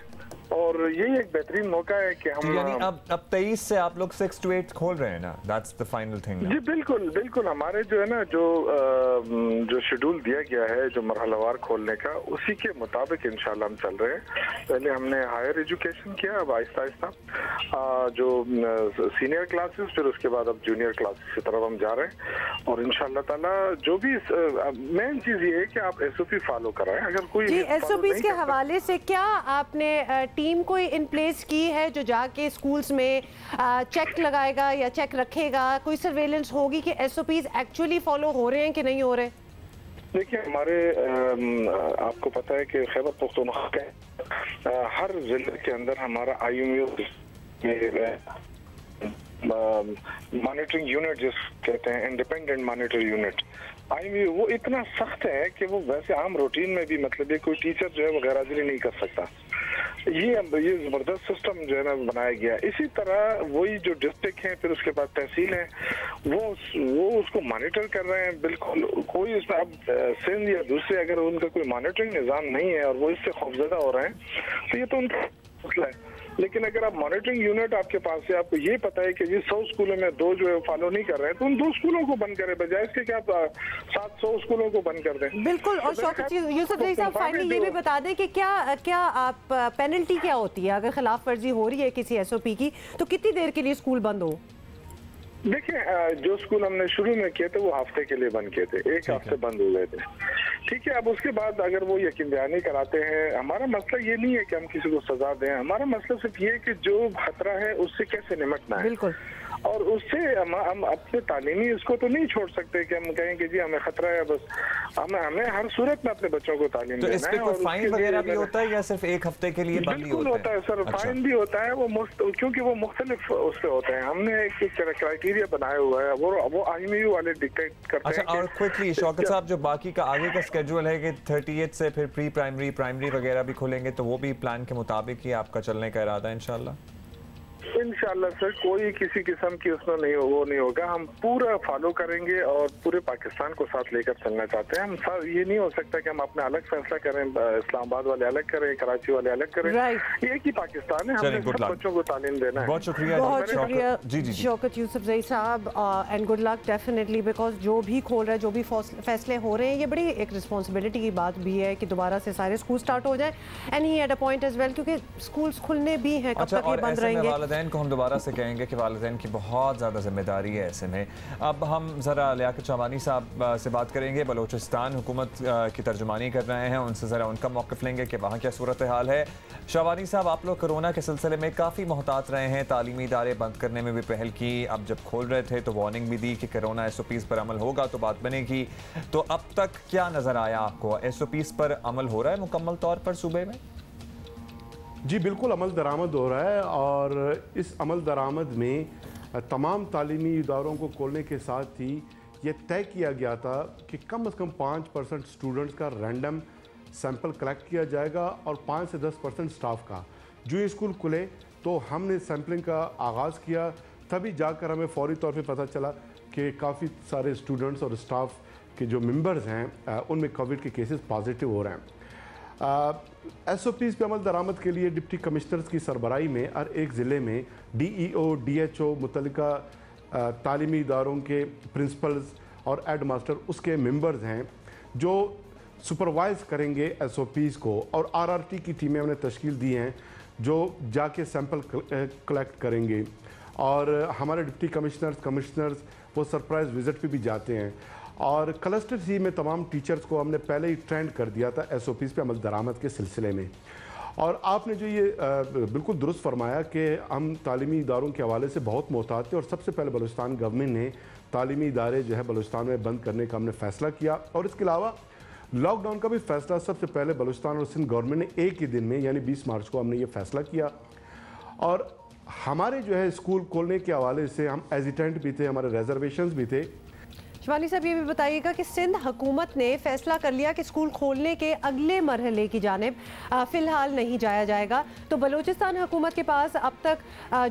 और यही एक बेहतरीन मौका है कि हम यानी अब 23 से आप लोग 6 to 8 खोल रहे हैं ना, दैट्स द फाइनल थिंग। जी बिल्कुल बिल्कुल, हमारे जो है ना जो शेड्यूल दिया गया है जो मरहलावार खोलने का, उसी के मुताबिक इंशाल्लाह हम चल रहे हैं। पहले हमने हायर एजुकेशन किया, अब आहिस्ता आहिस्ता जो सीनियर क्लासेस, फिर उसके बाद अब जूनियर क्लासेस की तरफ हम जा रहे हैं। और इंशाल्लाह ताला जो भी मेन चीज़ ये है कि आप SOP फॉलो कराएं। अगर कोई जी SOPs के हवाले से क्या आपने टीम कोई इन प्लेस की है जो जाके स्कूल्स में चेक लगाएगा या चेक रखेगा, कोई सर्वेलेंस होगी कि SOPs एक्चुअली फॉलो हो रहे हैं कि नहीं हो रहे? देखिए हमारे आपको पता है कि खैबर पख्तूनख्वा के हर जिले के अंदर हमारा IMU मॉनिटरिंग यूनिट जिस कहते हैं, इंडिपेंडेंट मॉनिटरिंग यूनिट, IMU, वो इतना सख्त है कि वो वैसे आम रूटीन में भी मतलब ये कोई टीचर जो है वो गैरहाजिरी नहीं कर सकता। ये जबरदस्त सिस्टम जो है ना बनाया गया। इसी तरह वही जो डिस्ट्रिक्ट है, फिर उसके बाद तहसील है, वो उसको मॉनिटर कर रहे हैं। बिल्कुल कोई उसमें अब सिंध या दूसरे अगर उनका कोई मॉनिटरिंग निज़ाम नहीं है और वो इससे खौफजदा हो रहे हैं, तो ये तो उनका मसला है। लेकिन अगर आप मॉनिटरिंग यूनिट आपके पास है, आपको ये पता है कि जी 100 स्कूलों में 2 जो है फॉलो नहीं कर रहे हैं, तो उन 2 स्कूलों को बंद करें, बजाय इसके कि आप 700 स्कूलों को बंद कर दें। बिल्कुल। और शौकत यूसुफ रईस साहब फाइनली ये भी बता दें कि क्या आप पेनल्टी क्या होती है अगर खिलाफ वर्जी हो रही है किसी SOP की, तो कितनी देर के लिए स्कूल बंद हो? देखिए जो स्कूल हमने शुरू में किए थे वो हफ्ते के लिए बंद किए थे, 1 हफ्ते बंद हो गए थे। ठीक है, अब उसके बाद अगर वो यकीन दहानी कराते हैं, हमारा मसला ये नहीं है कि हम किसी को सजा दें, हमारा मसला सिर्फ ये है कि जो खतरा है उससे कैसे निपटना है। बिल्कुल। और उससे हम अपने तालीमी इसको तो नहीं छोड़ सकते कि हम कहें कि जी हमें खतरा है, बस हमें हर सूरत में अपने बच्चों को तालीम देना है। तो इस पे कोई फाइन वगैरह भी होता है या सिर्फ 1 हफ्ते के लिए बंद ही होता है? सर फाइन भी होता है, वो क्योंकि वो मुख्तलिफ उससे होते हैं। हमने एक क्राइटेरिया बनाया हुआ है, वो IMU वाले डिक्टेट करते हैं। अच्छा, और क्विकली शौकत साहब, जो बाकी का आगे का स्केड्यूल है कि 38 से फिर प्री प्राइमरी वगैरह भी खोलेंगे, तो वो भी प्लान के मुताबिक ही आपका चलने का इरादा है इंशाल्लाह? इंशाल्लाह सर, कोई किसी किस्म की उसमें वो नहीं होगा। हम पूरा फॉलो करेंगे और पूरे पाकिस्तान को साथ लेकर चलना चाहते हैं। हम ये नहीं हो सकता कि हम अपना अलग फैसला करें, इस्लामाबाद वाले अलग करें, कराची वाले अलग करें। ये एक ही पाकिस्तान है, हमने सब बच्चों को तालीम देना है। बहुत शुक्रिया शौकत यूसुफ रईस साहब, and good luck definitely, because जो भी खोल रहा है, जो भी फैसले हो रहे हैं, ये बड़ी एक रिस्पॉन्सिबिलिटी की बात भी है कि दोबारा से सारे स्कूल स्टार्ट हो जाए। And he had a point as well, क्योंकि स्कूल्स खुलने भी हैं, कब तक ये बंद रहेंगे? वालिदैन को हम दोबारा से कहेंगे कि वालिदैन की बहुत ज़्यादा जिम्मेदारी है ऐसे में। अब हम ज़रा लियाकत शाहवानी साहब से बात करेंगे, बलोचिस्तान हुकूमत की तर्जुमानी कर रहे हैं, उनसे ज़रा उनका मौक़िफ़ लेंगे कि वहाँ क्या सूरत हाल है। शाहवानी साहब, आप लोग कोरोना के सिलसिले में काफ़ी मोहतात रहे हैं, तालीमी इदारे बंद करने में भी पहल की, अब जब खोल रहे थे तो वार्निंग भी दी कि कोरोना SOPs पर अमल होगा तो बात बनेगी। तो अब तक क्या नज़र आया आपको? SOPs पर अमल हो रहा है मुकम्मल तौर पर सूबे में? जी बिल्कुल, अमल दरामद हो रहा है, और इस अमल दरामद में तमाम तालीमी इदारों को खोलने के साथ ही ये तय किया गया था कि कम से कम 5% स्टूडेंट्स का रैंडम सैंपल कलेक्ट किया जाएगा और 5 से 10% स्टाफ का। जो ये स्कूल खुले तो हमने सैम्पलिंग का आगाज़ किया, तभी जाकर हमें फौरी तौर पे पता चला कि काफ़ी सारे स्टूडेंट्स और स्टाफ के जो मेंबर्स हैं उनमें कोविड के केसेस पॉजिटिव हो रहे हैं। SOPs पे अमल दरामद के लिए डिप्टी कमिश्नर्स की सरबराही में हर एक ज़िले में DEO, DHO, मुतल्लिका तालीमी इदारों के प्रिंसिपल्स और हेड मास्टर उसके मेंबर्स हैं जो सुपरवाइज़ करेंगे SOPs को, और RRT की टीमें उन्हें तश्कील दी हैं जो जाके सैंपल कलेक्ट करेंगे। और हमारे डिप्टी कमिश्नर्स वो सरप्राइज़ विज़िट पे भी जाते हैं। और क्लस्टर सी में तमाम टीचर्स को हमने पहले ही ट्रेंड कर दिया था SOPs पे अमल दरामद के सिलसिले में। और आपने जो ये बिल्कुल दुरुस्त फरमाया कि हम तालीमी इदारों के हवाले से बहुत मोहतात थे और सबसे पहले बलूचिस्तान गवर्नमेंट ने तालीमी इदारे जो है बलूचिस्तान में बंद करने का हमने फ़ैसला किया। और इसके अलावा लॉकडाउन का भी फ़ैसला सबसे पहले बलूचिस्तान और सिंध गवर्नमेंट ने एक ही दिन में यानी 20 मार्च को हमने ये फ़ैसला किया। और हमारे जो है स्कूल खोलने के हवाले से हम हेजिटेंट भी थे, हमारे रिजर्वेशंस भी थे। शिवानी साहब ये भी बताइएगा कि सिंध हुकूमत ने फैसला कर लिया कि स्कूल खोलने के अगले मरहले की जानिब फ़िलहाल नहीं जाया जाएगा, तो बलूचिस्तान हुकूमत के पास अब तक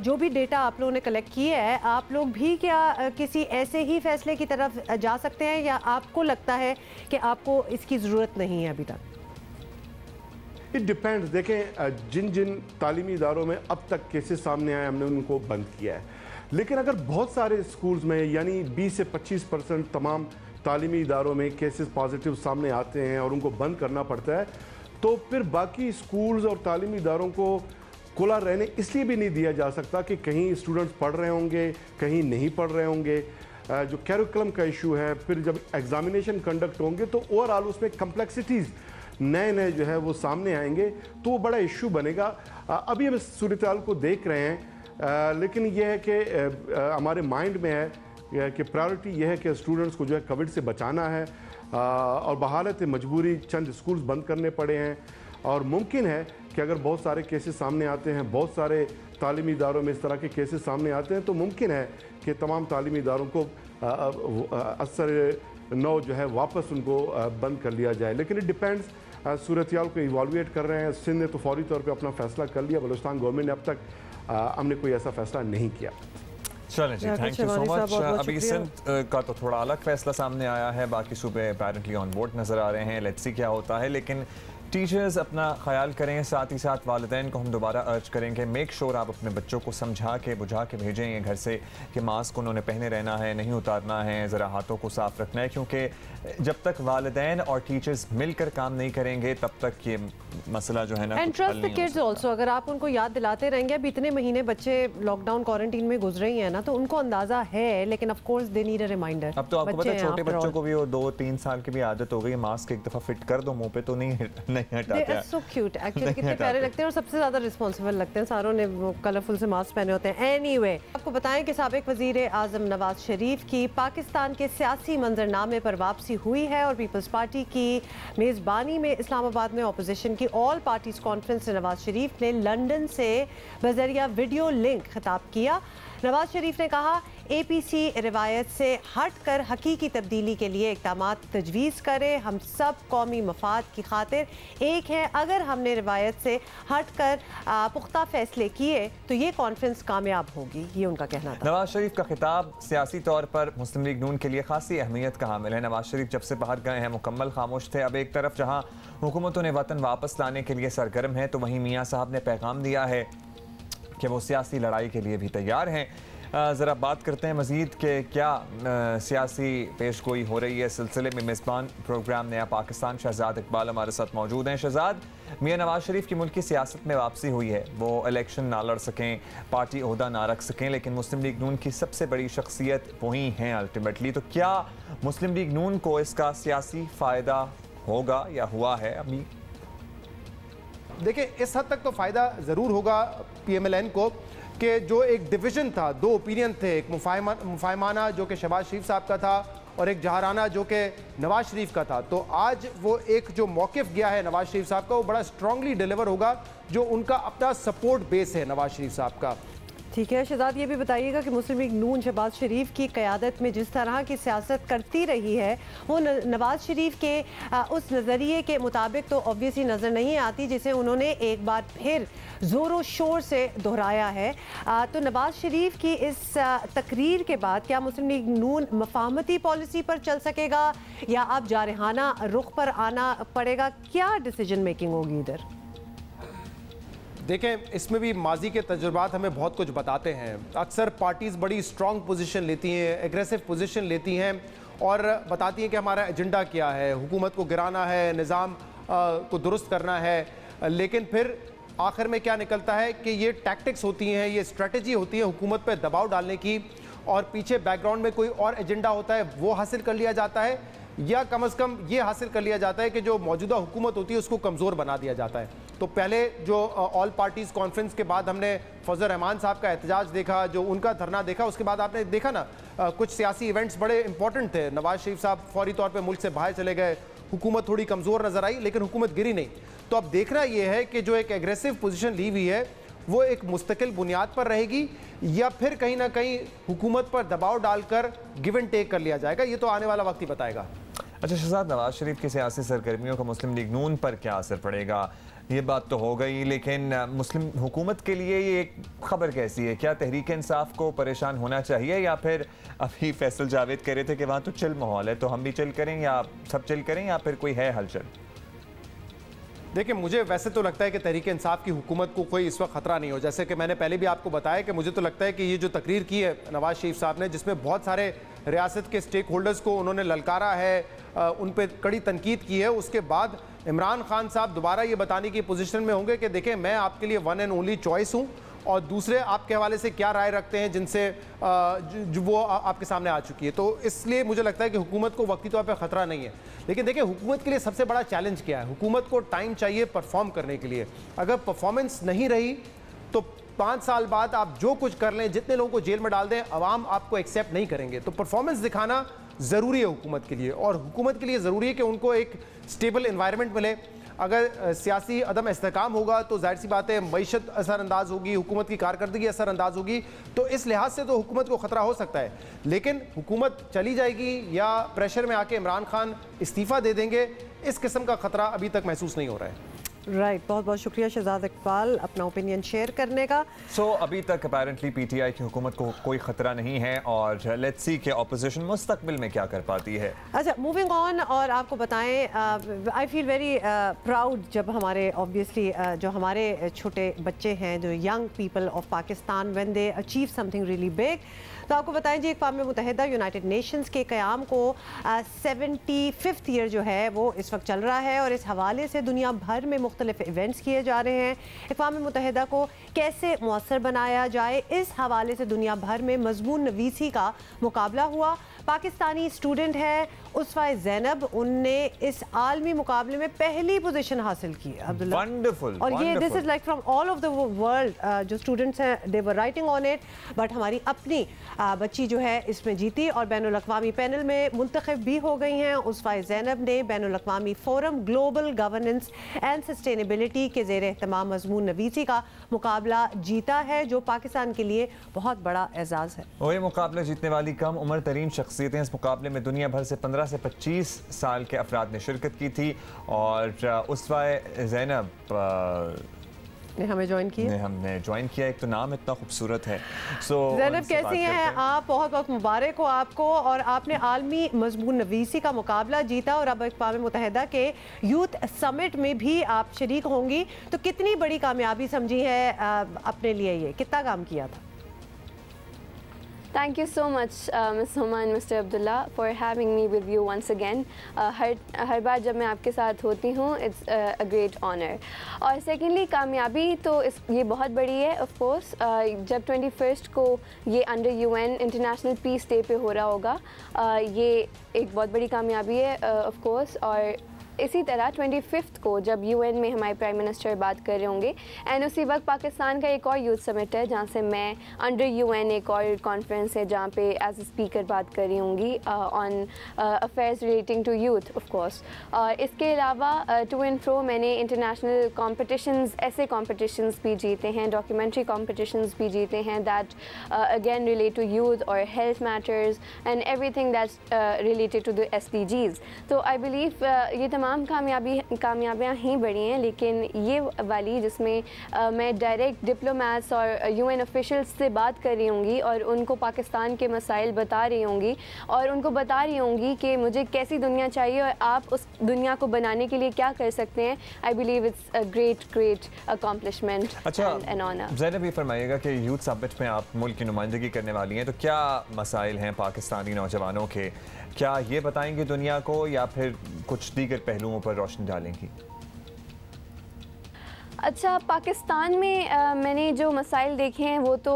जो भी डेटा आप लोगों ने कलेक्ट किया है, आप लोग भी क्या किसी ऐसे ही फैसले की तरफ जा सकते हैं या आपको लगता है कि आपको इसकी ज़रूरत नहीं है अभी तक? It depends. देखें, जिन जिन तालीमी इदारों में अब तक केसेस सामने आए हमने उनको बंद किया है, लेकिन अगर बहुत सारे स्कूल्स में यानी 20 से 25% तमाम तालीमी इदारों में केसेस पॉजिटिव सामने आते हैं और उनको बंद करना पड़ता है, तो फिर बाकी स्कूल्स और तालीमी इदारों को खुला रहने इसलिए भी नहीं दिया जा सकता कि कहीं स्टूडेंट्स पढ़ रहे होंगे, कहीं नहीं पढ़ रहे होंगे। जो कैरिकुलम का इशू है, फिर जब एग्जामिनेशन कंडक्ट होंगे तो ओवरऑल उसमें कम्प्लेक्सिटीज़ नए नए जो है वो सामने आएंगे, तो वो बड़ा इशू बनेगा। अभी हम इस सूरत हाल को देख रहे हैं, लेकिन यह है कि हमारे माइंड में है कि प्रायोरिटी यह है कि स्टूडेंट्स को जो है कोविड से बचाना है। और बहालत मजबूरी चंद स्कूल्स बंद करने पड़े हैं और मुमकिन है कि अगर बहुत सारे केसेस सामने आते हैं, बहुत सारे तालीमी इदारों में इस तरह के केसेस सामने आते हैं, तो मुमकिन है कि तमाम तालीमी इदारों को असर नौ जो है वापस उनको बंद कर लिया जाए। लेकिन इट डिपेंड्स, सूरत हाल को इवालुएट कर रहे हैं। सिंध ने तो फौरी तौर पे अपना फैसला कर लिया, बलूचिस्तान गवर्नमेंट ने अब तक हमने कोई ऐसा फैसला नहीं किया। चलें जी, थैंक यू सो मच। अभी सिंध का तो थोड़ा अलग फैसला सामने आया है, बाकी सूबे अपेरेंटली ऑन बोर्ड नज़र आ रहे हैं। लेट्स सी क्या होता है, लेकिन टीचर्स अपना ख्याल करें, साथ ही साथ वालिदैन को हम दोबारा अर्ज करेंगे, मेक श्योर आप अपने बच्चों को समझा के बुझा के भेजें ये घर से कि मास्क उन्होंने पहने रहना है, नहीं उतारना है, ज़रा हाथों को साफ रखना है, क्योंकि जब तक वालिदैन और टीचर्स मिलकर काम नहीं करेंगे तब तक ये मसला जो है ना and trust the kids also. अगर आप उनको याद दिलाते रहेंगे, अब इतने महीने बच्चे लॉकडाउन क्वारंटीन में गुजरे ही हैं ना, तो उनको अंदाजा है, लेकिन of course they need a reminder. अब तो आपको पता है छोटे बच्चों को भी वो 2-3 साल की भी आदत हो गई, मास्क एक दफा फिट कर दो मुंह पे तो नहीं हटाते हैं। सो क्यूट एक्चुअली, कितने प्यारे लगते हैं और सबसे ज्यादा रिस्पॉन्सिबल लगते हैं। सारों ने वो कलरफुल से मास्क पहने होते हैं। एनीवे, आपको बताएं कि साबिक वजीर आजम नवाज शरीफ की पाकिस्तान के सियासी मंजरनामे पर वापसी हुई है और पीपल्स पार्टी की मेज़बानी में इस्लामाबाद में अपोजिशन की ऑल पार्टीज कॉन्फ्रेंस से नवाज शरीफ ने लंदन से बजरिया वीडियो लिंक खिताब किया। नवाज शरीफ ने कहा, APC रिवायत से हटकर हकीकी तब्दीली के लिए इक़दामात तजवीज़ करे, हम सब कौमी मफाद की खातिर एक हैं। अगर हमने रिवायत से हटकर पुख्ता फैसले किए तो ये कॉन्फ्रेंस कामयाब होगी, ये उनका कहना था। नवाज शरीफ का खिताब सियासी तौर पर मुस्लिम लीग नून के लिए खासी अहमियत का हामिल है। नवाज शरीफ जब से बाहर गए हैं मुकम्मल खामोश थे। अब एक तरफ जहाँ हुकूमतों ने वतन वापस लाने के लिए सरगर्म है, तो वहीं मियाँ साहब ने पैगाम दिया है कि वो सियासी लड़ाई के लिए भी तैयार हैं। ज़रा बात करते हैं मज़ीद कि क्या सियासी पेशगोई हो रही है। सिलसिले में मेज़बान प्रोग्राम नया पाकिस्तान शहजाद इकबाल हमारे साथ मौजूद हैं। शहजाद, मियाँ नवाज शरीफ की मुल्की सियासत में वापसी हुई है, वो इलेक्शन ना लड़ सकें, पार्टी ओहदा ना रख सकें, लेकिन मुस्लिम लीग नून की सबसे बड़ी शख्सियत वही हैं अल्टीमेटली। तो क्या मुस्लिम लीग नून को इसका सियासी फ़ायदा होगा या हुआ है अभी? देखिए, इस हद तक तो फ़ायदा ज़रूर होगा PMLN को कि जो एक डिवीज़न था, दो ओपिनियन थे, एक मुफाहिमाना जो कि शहबाज शरीफ साहब का था और एक जहाराना जो कि नवाज शरीफ का था, तो आज वो एक जो मौक़िफ़ गया है नवाज शरीफ साहब का, वो बड़ा स्ट्रांगली डिलीवर होगा, जो उनका अपना सपोर्ट बेस है नवाज शरीफ साहब का। ठीक है शहजाद, ये भी बताइएगा कि मुस्लिम लीग नून शहबाज शरीफ की क़यादत में जिस तरह की सियासत करती रही है, वो नवाज शरीफ के उस नज़रिए के मुताबिक तो ऑब्वियसली नज़र नहीं आती, जिसे उन्होंने एक बार फिर ज़ोरों शोर से दोहराया है। तो नवाज शरीफ की इस तकरीर के बाद क्या मुस्लिम लीग नून मफाहमती पॉलिसी पर चल सकेगा या अब जारहाना रुख पर आना पड़ेगा? क्या डिसीजन मेकिंग होगी इधर? देखें, इसमें भी माजी के तजुर्बात हमें बहुत कुछ बताते हैं। अक्सर पार्टीज़ बड़ी स्ट्रॉन्ग पोजीशन लेती हैं, एग्रेसिव पोजीशन लेती हैं और बताती हैं कि हमारा एजेंडा क्या है, हुकूमत को गिराना है, निज़ाम को दुरुस्त करना है, लेकिन फिर आखिर में क्या निकलता है कि ये टैक्टिक्स होती हैं, ये स्ट्रेटजी होती है हुकूमत पर दबाव डालने की, और पीछे बैकग्राउंड में कोई और एजेंडा होता है वो हासिल कर लिया जाता है, या कम से कम ये हासिल कर लिया जाता है कि जो मौजूदा हुकूमत होती है उसको कमज़ोर बना दिया जाता है। तो पहले जो ऑल पार्टीज़ कॉन्फ्रेंस के बाद हमने फजल रहमान साहब का एहतजाज देखा, जो उनका धरना देखा, उसके बाद आपने देखा ना कुछ सियासी इवेंट्स बड़े इंपॉर्टेंट थे। नवाज शरीफ साहब फौरी तौर पर मुल्क से बाहर चले गए, हुकूमत थोड़ी कमज़ोर नज़र आई लेकिन हुकूमत गिरी नहीं। तो अब देखना यह है कि जो एक एग्रेसिव पोजीशन ली हुई है वो एक मुस्तकिल बुनियाद पर रहेगी या फिर कहीं ना कहीं हुकूमत पर दबाव डालकर गिव एंड टेक कर लिया जाएगा, ये तो आने वाला वक्त ही बताएगा। अच्छा शहजाद, नवाज शरीफ की सियासी सरगर्मियों का मुस्लिम लीग नून पर क्या असर पड़ेगा, ये बात तो हो गई, लेकिन मुस्लिम हुकूमत के लिए ये एक खबर कैसी है? क्या तहरीक इंसाफ को परेशान होना चाहिए, या फिर अभी फैसल जावेद कह रहे थे कि वहाँ तो चिल माहौल है तो हम भी चिल करें, या सब चिल करें, या फिर कोई है हलचल? देखिए, मुझे वैसे तो लगता है कि तहरीक इंसाफ की हुकूमत को कोई इस वक्त खतरा नहीं हो। जैसे कि मैंने पहले भी आपको बताया कि मुझे तो लगता है कि ये जो तकरीर की है नवाज शरीफ साहब ने, जिसमें बहुत सारे रियासत के स्टेक होल्डर्स को उन्होंने ललकारा है, उन पर कड़ी तनकीद की है, उसके बाद इमरान खान साहब दोबारा ये बताने की पोजीशन में होंगे कि देखें मैं आपके लिए वन एंड ओनली चॉइस हूँ और दूसरे आपके हवाले से क्या राय रखते हैं जिनसे जो वो आपके सामने आ चुकी है। तो इसलिए मुझे लगता है कि हुकूमत को वक्ती तौर पर ख़तरा नहीं है। लेकिन देखिए, हुकूमत के लिए सबसे बड़ा चैलेंज क्या है? हुकूमत को टाइम चाहिए परफॉर्म करने के लिए। अगर परफॉर्मेंस नहीं रही तो 5 साल बाद आप जो कुछ कर लें, जितने लोगों को जेल में डाल दें, अवाम आपको एक्सेप्ट नहीं करेंगे। तो परफॉर्मेंस दिखाना ज़रूरी है हुकूमत के लिए, और हुकूमत के लिए ज़रूरी है कि उनको एक स्टेबल इन्वायरमेंट मिले। अगर सियासी अदम इस्तेकाम होगा तो जाहिर सी बात है मईशत असरअंदाज होगी, हुकूमत की कारकर्दगी असरअंदाज होगी। तो इस लिहाज से तो हुकूमत को ख़तरा हो सकता है, लेकिन हुकूमत चली जाएगी या प्रेशर में आके इमरान खान इस्तीफ़ा दे देंगे, इस किस्म का ख़तरा अभी तक महसूस नहीं हो रहा है। राइट, बहुत बहुत शुक्रिया शहजाद इकबाल अपना ओपिनियन शेयर करने का। अभी तक अपेरेंटली पीटीआई की हुकूमत को कोई खतरा नहीं है, और लेट्स सी कि ऑपोजिशन मुस्तकबिल में क्या कर पाती है। अच्छा, मूविंग ऑन, और आपको बताएं आई फील वेरी प्राउड जब हमारे ऑब्वियसली जो हमारे छोटे बच्चे हैं, जो young people of Pakistan, when they achieve something really big. तो आपको बताएं जी, अक़वाम मुत्तहिदा यूनाइटेड नेशंस के क़याम को 75th ईयर जो है वो इस वक्त चल रहा है, और इस हवाले से दुनिया भर में मुख्तलिफ इवेंट्स किए जा रहे हैं। अक़वाम मुत्तहिदा को कैसे मौसर बनाया जाए, इस हवाले से दुनिया भर में मज़मून नवीसी का मुकाबला हुआ। पाकिस्तानी स्टूडेंट है उसफा ज़ैनब, उनने इस आलमी मुकाबले में पहली पोजीशन हासिल की। अब्दुल्ला, वंडरफुल, और ये this is like from all of the world, जो स्टूडेंट्स हैं they were writing on it, but हमारी अपनी बच्ची जो है इसमें जीती और बैनुल अक़वामी पैनल में मुंतखब भी हो गई हैं। उसफा ज़ैनब ने बैनुल अक़वामी forum global governance and sustainability के ज़ेर एहतमाम मज़मून नवीसी का मुकाबला जीता है, जो पाकिस्तान के लिए बहुत बड़ा एजाज़ है। और ये मुकाबला जीतने वाली कम उम्र तरीन शख्सियतें इस मुकाबले में दुनिया भर से 15 से 25 साल के अफराद ने शिरकत की थी, और उसफा ज़ैनब ने हमें ज्वाइन किया, हमने ज्वाइन किया। एक तो नाम इतना खूबसूरत है। ज़ैनब कैसी हैं आप? बहुत बहुत मुबारक हो आपको, और आपने आलमी मज़मून नवीसी का मुकाबला जीता, और अब अक़वाम मुत्तहिदा के यूथ समिट में भी आप शरीक होंगी। तो कितनी बड़ी कामयाबी समझी है अपने लिए, ये कितना काम किया था? Thank you so much, Ms. Huma and Mr. Abdullah, for having me with you once again. हर बार जब मैं आपके साथ होती हूँ, it's a great honor. और secondly, कामयाबी तो ये बहुत बड़ी है, of course. जब 21st को ये under UN International Peace Day पे हो रहा होगा, ये एक बहुत बड़ी कामयाबी है, of course. और इसी तरह 25th को जब UN में हमारे प्राइम मिनिस्टर बात कर रहे होंगे, एंड उसी वक्त पाकिस्तान का एक और यूथ समिट है जहाँ से मैं अंडर UN एक और कॉन्फ्रेंस है जहाँ पे एज ए स्पीकर बात कर रही होंगी on affairs relating to youth of course. इसके अलावा टू एंड फ्रो मैंने इंटरनेशनल कॉम्पिटिशन्स, ऐसे कॉम्पिटिशन्स भी जीते हैं, डॉक्यूमेंट्री कॉम्पिटिशन्स भी जीते हैं that again relate to youth और health matters and everything that's related to the SDGs। तो आई बिलीव ये तमाम कामयाबियाँ ही बढ़ी हैं, लेकिन ये वाली जिसमें मैं डायरेक्ट डिप्लोमेट्स और UN ऑफिशियल्स से बात कर रही होंगी और उनको पाकिस्तान के मसाइल बता रही होंगी और उनको बता रही होंगी कि मुझे कैसी दुनिया चाहिए और आप उस दुनिया को बनाने के लिए क्या कर सकते हैं। I believe it's a great accomplishment and honour. Zainab, ये फरमाइएगा कि यूथ समिट में आप मुल्क की नुमाइंदगी करने वाली हैं, तो क्या मसाइल हैं पाकिस्तानी नौजवानों के, क्या ये बताएंगे दुनिया को, या फिर कुछ दीगर पहलुओं पर रोशनी डालेंगी? अच्छा, पाकिस्तान में मैंने जो मसाइल देखे हैं वो तो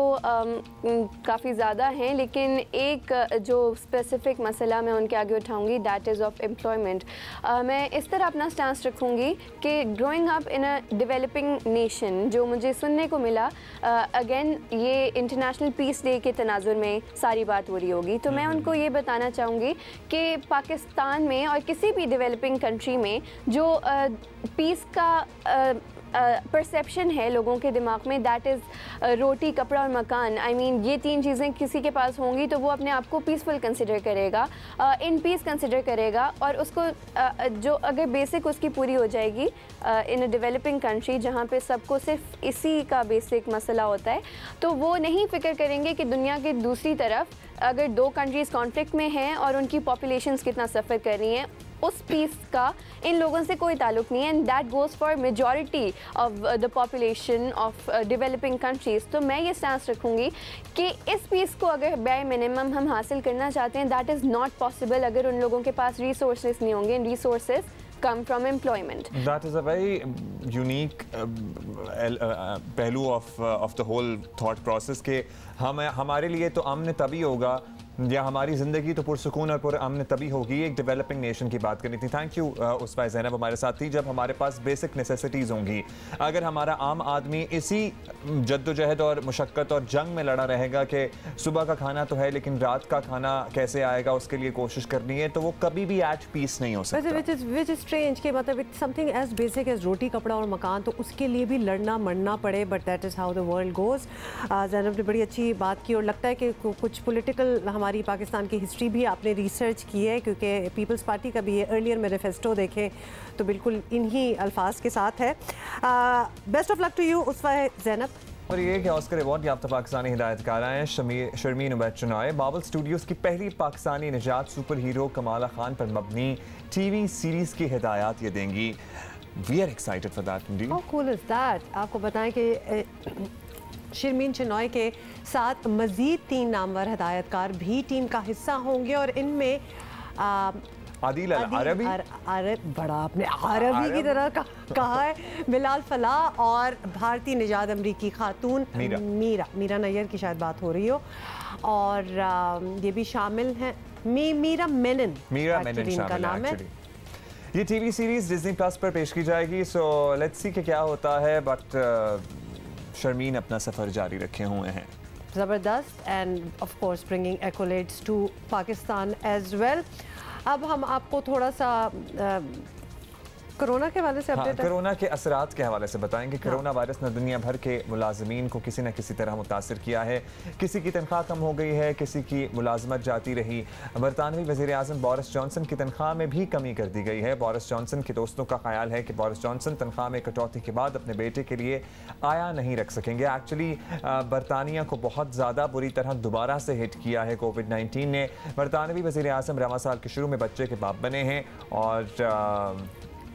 काफ़ी ज़्यादा हैं, लेकिन एक जो स्पेसिफ़िक मसला मैं उनके आगे उठाऊंगी दैट इज़ ऑफ एम्प्लॉयमेंट। मैं इस तरह अपना स्टांस रखूंगी कि growing up in a developing nation, जो मुझे सुनने को मिला, अगेन ये इंटरनेशनल पीस डे के तनाजुर में सारी बात हो रही होगी, तो मैं उनको ये बताना चाहूँगी कि पाकिस्तान में और किसी भी डेवलपिंग कंट्री में जो पीस का परसेप्शन है लोगों के दिमाग में, दैट इज़ रोटी, कपड़ा और मकान। आई मीन ये तीन चीज़ें किसी के पास होंगी तो वो अपने आप को पीसफुल कंसिडर करेगा, इन पीस कंसिडर करेगा, और उसको जो अगर बेसिक उसकी पूरी हो जाएगी इन अ डेवलपिंग कंट्री जहाँ पे सबको सिर्फ इसी का बेसिक मसला होता है, तो वो नहीं फिक्र करेंगे कि दुनिया की दूसरी तरफ अगर दो कंट्रीज़ कॉन्फ्लिक्ट में हैं और उनकी पॉपुलेशंस कितना सफ़र कर रही हैं, उस पीस का इन लोगों से कोई ताल्लुक नहीं है, and that goes for majority of the population of developing countries. तो मैं ये स्टांस रखूँगी कि इस पीस को अगर बाय मिनिमम हम हासिल करना चाहते हैं, दैट इज़ नॉट पॉसिबल अगर उन लोगों के पास रिसोर्सेज नहीं होंगे, and resources come from employment. That is a very unique पहलू of the whole thought process कि हमारे लिए तो अमन तभी होगा, या हमारी ज़िंदगी तो पुरसुकून और पुरअमन तभी होगी। एक डेवलपिंग नेशन की बात करनी थी। थैंक यू उसफा ज़ैनब हमारे साथ थी। जब हमारे पास बेसिक नेसेसिटीज़ होंगी, अगर हमारा आम आदमी इसी जद्दोजहद और मुशक्क़त और जंग में लड़ा रहेगा कि सुबह का खाना तो है लेकिन रात का खाना कैसे आएगा, उसके लिए कोशिश करनी है, तो वो कभी भी एट पीस नहीं हो सकता। विच इज़ स्ट्रेंज कि मतलब it's something as basic as roti, कपड़ा और मकान, तो उसके लिए भी लड़ना मरना पड़े, but that is how the world goes. Zainab ने बड़ी अच्छी बात की, और लगता है कि कुछ पॉलिटिकल हमारी पाकिस्तान की हिस्ट्री भी आपने रिसर्च की है, क्योंकि पीपल्स पार्टी का भी ये अर्लियर मैनिफेस्टो देखें तो बिल्कुल इन्हीं अल्फाज के साथ है। Best of luck to you Usfa Zainab. और ये कि ऑस्कर अवार्ड याफ्ता पाकिस्तानी हिदायतकार हैं शर्मीन उबैद चुनाए बाबल स्टूडियोज़ की पहली पाकिस्तानी निजात सुपर हीरो कमाला खान पर मबनी टीवी सीरीज़ की हिदायत ये देंगी। We are excited for that indeed. How cool is that. आपको बताएं कि शर्मीन चुनाए के साथ मज़ीद 3 नामवर हिदायतकार भी टीम का हिस्सा होंगे, और इनमें आदिल अरबी, बड़ा आपने अरबी की तरह कहा है, बिलाल फलाह और भारतीय निजात अमरीकी खातून मीरा नैयर की शायद बात हो रही हो, और ये भी शामिल हैं मीरा मेनन का नाम है। ये टीवी सीरीज डिज्नी प्लस पर पेश की जाएगी, सो लेट्स सी कि क्या होता है, बट शर्मीन अपना सफ़र जारी रखे हुए हैं। ज़बरदस्त, and of course bringing accolades to Pakistan as well. अब हम आपको थोड़ा सा कोरोना के हवाले से अपडेट, कोरोना के असरात के हवाले से बताएंगे। कोरोना वायरस ने दुनिया भर के मुलाजमीन को किसी न किसी तरह मुतासर किया है। किसी की तनख्वाह कम हो गई है, किसी की मुलाजमत जाती रही। बरतानवी वज़ीर आज़म बोरिस जॉनसन की तनख्वाह में भी कमी कर दी गई है। बोरिस जॉनसन के दोस्तों का ख्याल है कि बोरिस जॉनसन तनख्वाह में कटौती के बाद अपने बेटे के लिए आया नहीं रख सकेंगे। एक्चुअली बरतानिया को बहुत ज़्यादा बुरी तरह दोबारा से हिट किया है कोविड-19 ने। बरतानवी वज़ीर आज़म रवां साल के शुरू में बच्चे के बाप बने हैं, और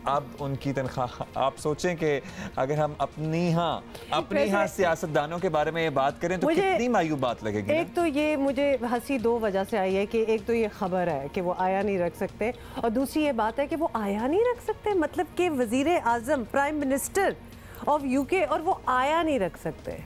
अब उनकी तनख्वाह, आप सोचें कि अगर हम अपनी सियासतदानों के बारे में ये बात करें तो कितनी मायूब बात लगेगी। एक तो ये मुझे हंसी 2 वजह से आई है कि एक तो ये खबर है कि वो आया नहीं रख सकते, और दूसरी ये बात है कि वो आया नहीं रख सकते, मतलब कि वजीर आज़म प्राइम मिनिस्टर ऑफ यूके, और वो आया नहीं रख सकते।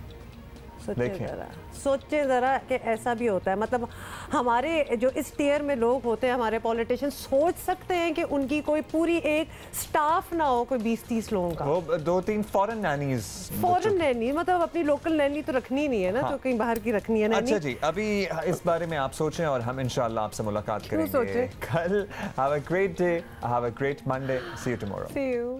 सोचें ज़रा कि ऐसा भी होता है, मतलब हमारे जो इस टियर में लोग होते हैं, हमारे पॉलिटिशियन सोच सकते हैं कि उनकी कोई पूरी एक स्टाफ ना हो, कोई 20-30 लोगों का, वो 2-3 फॉरेन नैनी, मतलब अपनी लोकल नैनी तो रखनी नहीं है ना, तो कहीं बाहर की रखनी है नैनी। अच्छा जी, अभी इस बारे में आप सोचें और हम इंशाल्लाह आपसे मुलाकात करेंगे कल। Have a great day, have a great Monday, see you tomorrow. See you.